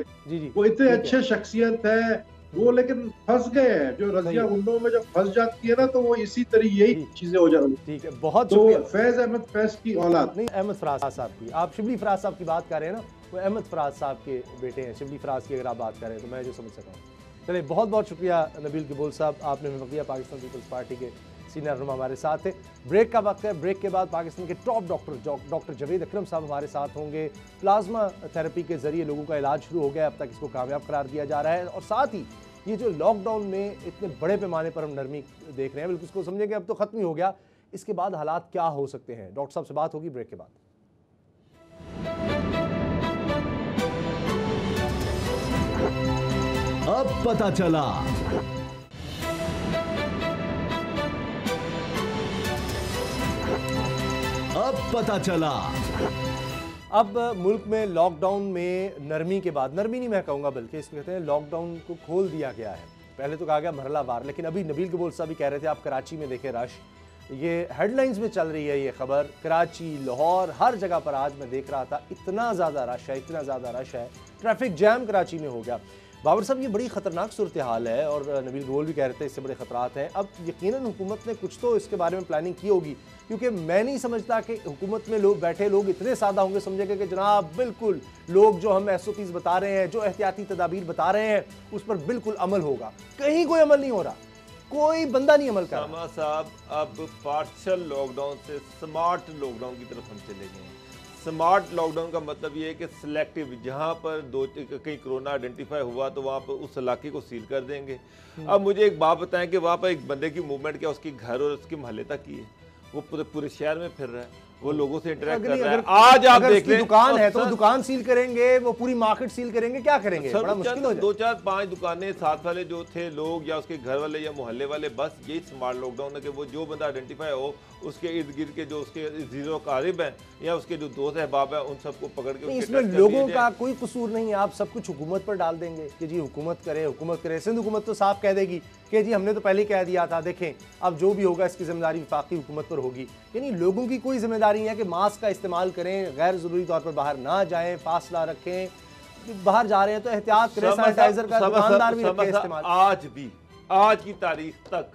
वो इतने अच्छे शख्सियत है वो, लेकिन फंस गए हैं। जो रजिया गुंडों में जब फंस जाती है ना, तो वो इसी तरह यही चीजें हो जाती। ठीक है, बहुत तो फैज अहमद फैज की औलाद नहीं, अहमद फराज साहब की, आप शिबली फराज साहब की बात कर रहे हैं ना, वो अहमद फराज साहब के बेटे हैं। शिबली फराज की अगर आप बात करें तो मैं जो समझ सका हूँ। चलिए, बहुत बहुत शुक्रिया नबील कबूल साहब, आपने हमें वक्त दिया। पाकिस्तान पीपल्स पार्टी के सीनियर रहनुमा हमारे साथ थे। ब्रेक का वक्त है। ब्रेक के बाद पाकिस्तान के टॉप डॉक्टर जवेद अकरम साहब हमारे साथ होंगे। प्लाज्मा थेरेपी के जरिए लोगों का इलाज शुरू हो गया, अब तक इसको कामयाब करार दिया जा रहा है। और साथ ही ये जो लॉकडाउन में इतने बड़े पैमाने पर हम नरमी देख रहे हैं, बिल्कुल इसको समझेंगे अब तो खत्म ही हो गया, इसके बाद हालात क्या हो सकते हैं। डॉक्टर साहब से बात होगी ब्रेक के बाद। अब पता चला। अब पता चला। अब मुल्क में लॉकडाउन में नरमी के बाद, नरमी नहीं मैं कहूँगा बल्कि इसको कहते हैं लॉकडाउन को खोल दिया गया है। पहले तो कहा गया मरहलावार, लेकिन अभी नबील कबूल साहब भी कह रहे थे, आप कराची में देखें रश, ये हेडलाइंस में चल रही है ये खबर। कराची, लाहौर, हर जगह पर आज मैं देख रहा था इतना ज़्यादा रश है, इतना ज़्यादा रश है, ट्रैफिक जैम कराची में हो गया। बाबर साहब, ये बड़ी ख़तरनाक सूरत हाल है और नबील गोल भी कह रहे थे इससे बड़े ख़तरात हैं। अब यकीनन हुकूमत ने कुछ तो इसके बारे में प्लानिंग की होगी, क्योंकि मैं नहीं समझता कि हुकूमत में लोग बैठे लोग इतने सादा होंगे समझेंगे कि जनाब बिल्कुल लोग जो हम SOPs बता रहे हैं, जो एहतियाती तदाबीर बता रहे हैं, उस पर बिल्कुल अमल होगा। कहीं कोई अमल नहीं हो रहा, कोई बंदा नहीं अमल कर रहा। साहब, अब पार्शियल लॉकडाउन से स्मार्ट लॉकडाउन की तरफ हम चले गए हैं। स्मार्ट लॉकडाउन का मतलब ये है कि सिलेक्टिव, जहाँ पर कहीं कोरोना आइडेंटिफाई हुआ तो वहाँ पर उस इलाके को सील कर देंगे। अब मुझे एक बात बताएं कि वहाँ पर एक बंदे की मूवमेंट क्या उसके घर और उसके मोहल्ले तक की है, वो पूरे शहर में फिर रहा है, वो लोगों से इंटरेक्ट कर रहा है। आज आप देख लें, दुकान है तो दुकान सील करेंगे, वो पूरी मार्केट सील करेंगे, क्या करेंगे? बड़ा मुश्किल हो जाए। 2 4 5 दुकानें साथ वाले जो थे लोग या उसके घर वाले या मोहल्ले वाले, बस यही स्मार्ट लॉकडाउन है कि वो जो बंदा आइडेंटिफाई हो उसके इर्द गिर्द के जो उसके जीरो कारिब हैं या उसके जो दोस्त अहबाब हैं उन सबको पकड़ के इसमें लोगों का कोई कसूर नहीं है। आप सब कुछ हुकूमत पर डाल देंगे कि जी हुकूमत करे। सिंध हुकूमत तो साफ कह देगी कि जी हमने तो पहले ही कह दिया था, देखें अब जो भी होगा इसकी जिम्मेदारी वफाकी हुकूमत पर होगी। यानी लोगों की कोई जिम्मेदारी नहीं है कि मास्क का इस्तेमाल करें, गैर ज़रूरी तौर पर बाहर ना जाएं, फासला रखें, बाहर जा रहे हैं तो एहतियात करें, सैनिटाइजर का दुकानदार भी रखें इस्तेमाल। आज भी, आज की तारीख तक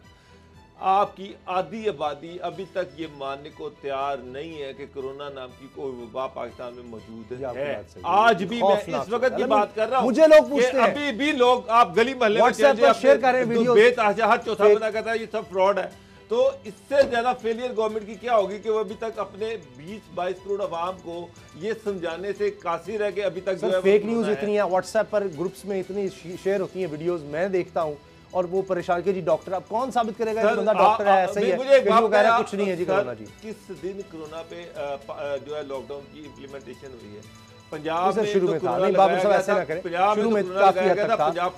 आपकी आधी आबादी अभी तक ये मानने को तैयार नहीं है कि कोरोना नाम की कोई वबा पाकिस्तान में मौजूद है। आज भी मैं इस वक्त की बात कर रहा हूँ, मुझे लोग पूछते हैं, अभी भी लोग, आप गली मोहल्ले में शेयर करें वीडियो, हर चौथा बंदा कहता है ये सब फ्रॉड है। तो इससे ज्यादा फेलियर गवर्नमेंट की क्या होगी कि वो अभी तक अपने 20-22 करोड़ अवाम को ये समझाने से कासिर है कि अभी तक जो है फेक न्यूज इतनी है, व्हाट्सएप पर ग्रुप्स में इतनी शेयर होती है वीडियोस, मैं देखता हूँ और वो परेशान के जी डॉक्टर, अब कौन साबित करेगा कि बंदा डॉक्टर है? सही है, मुझे कह रहा कुछ नहीं है जी कोरोना जी। किस दिन कोरोना पे जो है लॉकडाउन की इम्प्लीमेंटेशन हुई है पंजाब में शुरू तो में था, कोरोना नहीं बाबर लगाया साहब ऐसे गया ना था, करें, पंजाब शुरू में में तो कोरोना काफी लगाया हद गया तक था था। पंजाब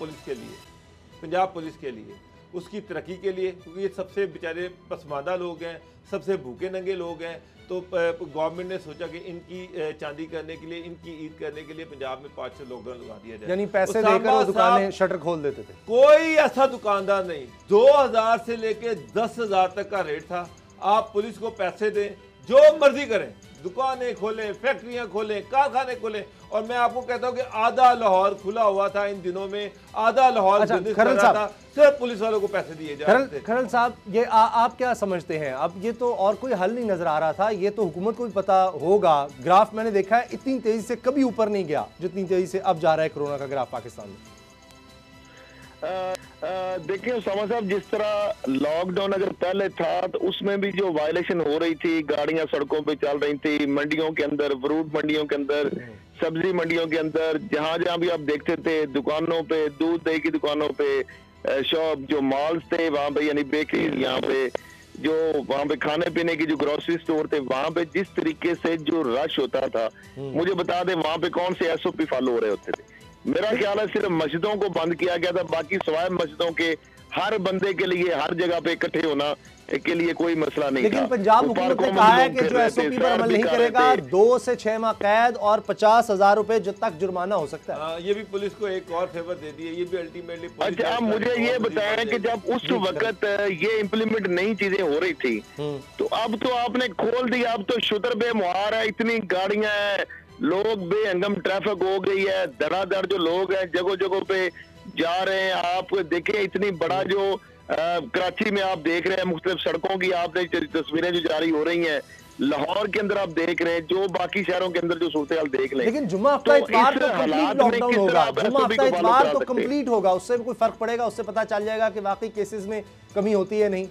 पुलिस के लिए, उसकी तरक्की के लिए, क्योंकि ये सबसे बेचारे पसमानदा लोग हैं, सबसे भूखे नंगे लोग हैं। तो गवर्नमेंट ने सोचा कि इनकी चांदी करने के लिए, इनकी ईद करने के लिए पंजाब में 500 लॉकडाउन लगा दिया जाए, यानी पैसे उसामा देकर वो दुकानें साहब, शटर खोल देते थे। कोई ऐसा दुकानदार नहीं, 2000 से लेके 10,000 तक का रेट था। आप पुलिस को पैसे दें, जो मर्जी करें, दुकानें खोलें, फैक्ट्रियां खोलें, कारखाने खोलें। और मैं आपको कहता हूं कि आधा लाहौर खुला हुआ था इन दिनों में, आधा लाहौर बिजनेस कर रहा था, सिर्फ पुलिस वालों को पैसे दिए जा रहे थे। खरल साहब, ये आप क्या समझते हैं? अब ये तो और कोई हल नहीं नजर आ रहा था, ये तो हुकूमत को भी पता होगा। ग्राफ मैंने देखा है इतनी तेजी से कभी ऊपर नहीं गया जितनी तेजी से अब जा रहा है कोरोना का ग्राफ पाकिस्तान में। देखिए उसामा साहब, जिस तरह लॉकडाउन अगर पहले था तो उसमें भी जो वायलेशन हो रही थी, गाड़ियां सड़कों पे चल रही थी, मंडियों के अंदर, फ्रूट मंडियों के अंदर, सब्जी मंडियों के अंदर, जहां जहां भी आप देखते थे, दुकानों पे, दूध दही की दुकानों पे, शॉप जो मॉल्स थे वहां पे, यानी बेकरी, यहाँ पे जो वहां पे खाने पीने की जो ग्रोसरी स्टोर थे, वहां पे जिस तरीके से जो रश होता था, मुझे बता दें वहां पे कौन से SOP फॉलो हो रहे होते थे। मेरा ख्याल है सिर्फ मस्जिदों को बंद किया गया था, बाकी सिवाय मस्जिदों के हर बंदे के लिए हर जगह पे इकट्ठे होना के लिए कोई मसला नहीं था। लेकिन पंजाब हुकूमत ने कहा है कि जो SOP पर अमल नहीं करेगा 2 से 6 माह कैद और 50,000 रुपए जब तक जुर्माना हो सकता है। ये भी पुलिस को एक और फेवर दे दिए, ये भी अल्टीमेटली। अच्छा, आप मुझे ये बताएं कि जब उस वक्त ये इम्प्लीमेंट नई चीजें हो रही थी तो अब तो आपने खोल दिया, अब तो शुतर बेमुहार है, इतनी गाड़ियां हैं, लोग बेहंगम ट्रैफिक हो गई है, धड़ाधड़ जो लोग हैं जगह जगह पे जा रहे हैं। आप देखें इतनी बड़ा जो कराची में आप देख रहे हैं, मुख्तलिफ सड़कों की आपने तस्वीरें जो जारी हो रही हैं, लाहौर के अंदर आप देख रहे हैं, जो बाकी शहरों के अंदर जो सूरत हाल देख लें। लेकिन जुम्मा हफ्ता इतवार तो कंप्लीट लॉकडाउन होगा, जुम्मा हफ्ता इतवार तो कंप्लीट होगा, उससे भी कोई फर्क पड़ेगा? उससे पता चल जाएगा कि वाकई केसेस में कमी होती है नहीं?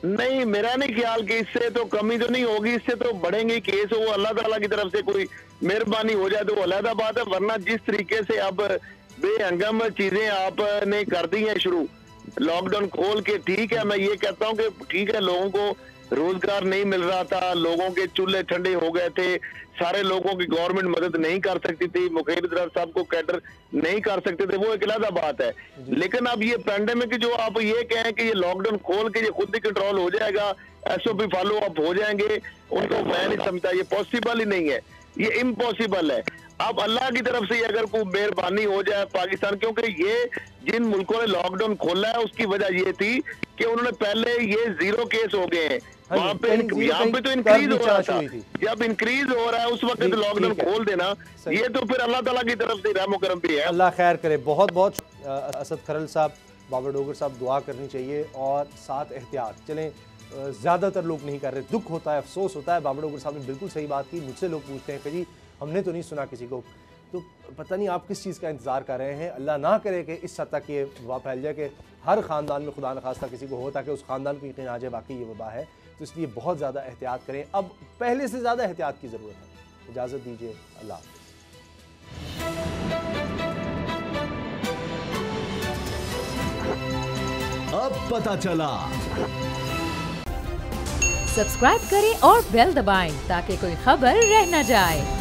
नहीं, मेरा नहीं ख्याल कि इससे तो कमी तो नहीं होगी, इससे तो बढ़ेंगे केस। वो अल्लाह ताला की तरफ से कोई मेहरबानी हो जाए तो वो अलग बात है, वरना जिस तरीके से अब बेहंगम चीजें आपने कर दी हैं शुरू लॉकडाउन खोल के, ठीक है, मैं ये कहता हूँ कि ठीक है, लोगों को रोजगार नहीं मिल रहा था, लोगों के चूल्हे ठंडे हो गए थे, सारे लोगों की गवर्नमेंट मदद नहीं कर सकती थी, मुखिर साहब को कैडर नहीं कर सकते थे, वो एक अलग बात है। लेकिन अब ये पैंडेमिक जो आप ये कहें कि ये लॉकडाउन खोल के ये खुद ही कंट्रोल हो जाएगा, SOP फॉलो अप हो जाएंगे, उनको मैं नहीं समझता, ये पॉसिबल ही नहीं है, ये इम्पॉसिबल है। अब अल्लाह की तरफ से अगर कोई मेहरबानी हो जाए पाकिस्तान, क्योंकि ये जिन मुल्कों ने लॉकडाउन खोला है उसकी वजह ये थी कि उन्होंने पहले ये 0 केस हो गए हैं, वहाँ पे यहाँ पे तो इंक्रीज हो रहा था, जब इंक्रीज हो रहा है उस वक्त लॉकडाउन खोल देना, ये तो फिर अल्लाह ताला की तरफ से रहम करम भी है। अल्लाह खैर करे। बहुत बहुत असद खरल साहब, बाबर डोगर साहब, दुआ करनी चाहिए और साथ एहतियात चलें। ज़्यादातर लोग नहीं कर रहे, दुख होता है, अफसोस होता है। बाबर डोगर साहब ने बिल्कुल सही बात की। मुझसे लोग पूछते हैं कि जी हमने तो नहीं सुना किसी को, तो पता नहीं आप किस चीज़ का इंतज़ार कर रहे हैं। अल्लाह ना करे कि इस हद तक ये वबा फैल जाए कि हर ख़ानदान में खुदा न खास्ता किसी को हो, ताकि उस ख़ानदान को यकीन आ जाए वाकई ये वबा है। तो इसलिए बहुत ज़्यादा एहतियात करें, अब पहले से ज़्यादा एहतियात की ज़रूरत है। इजाज़त दीजिए, अल्लाह हाफ़िज़। अब पता चला। सब्सक्राइब करें और बेल दबाएं ताकि कोई खबर रह न जाए।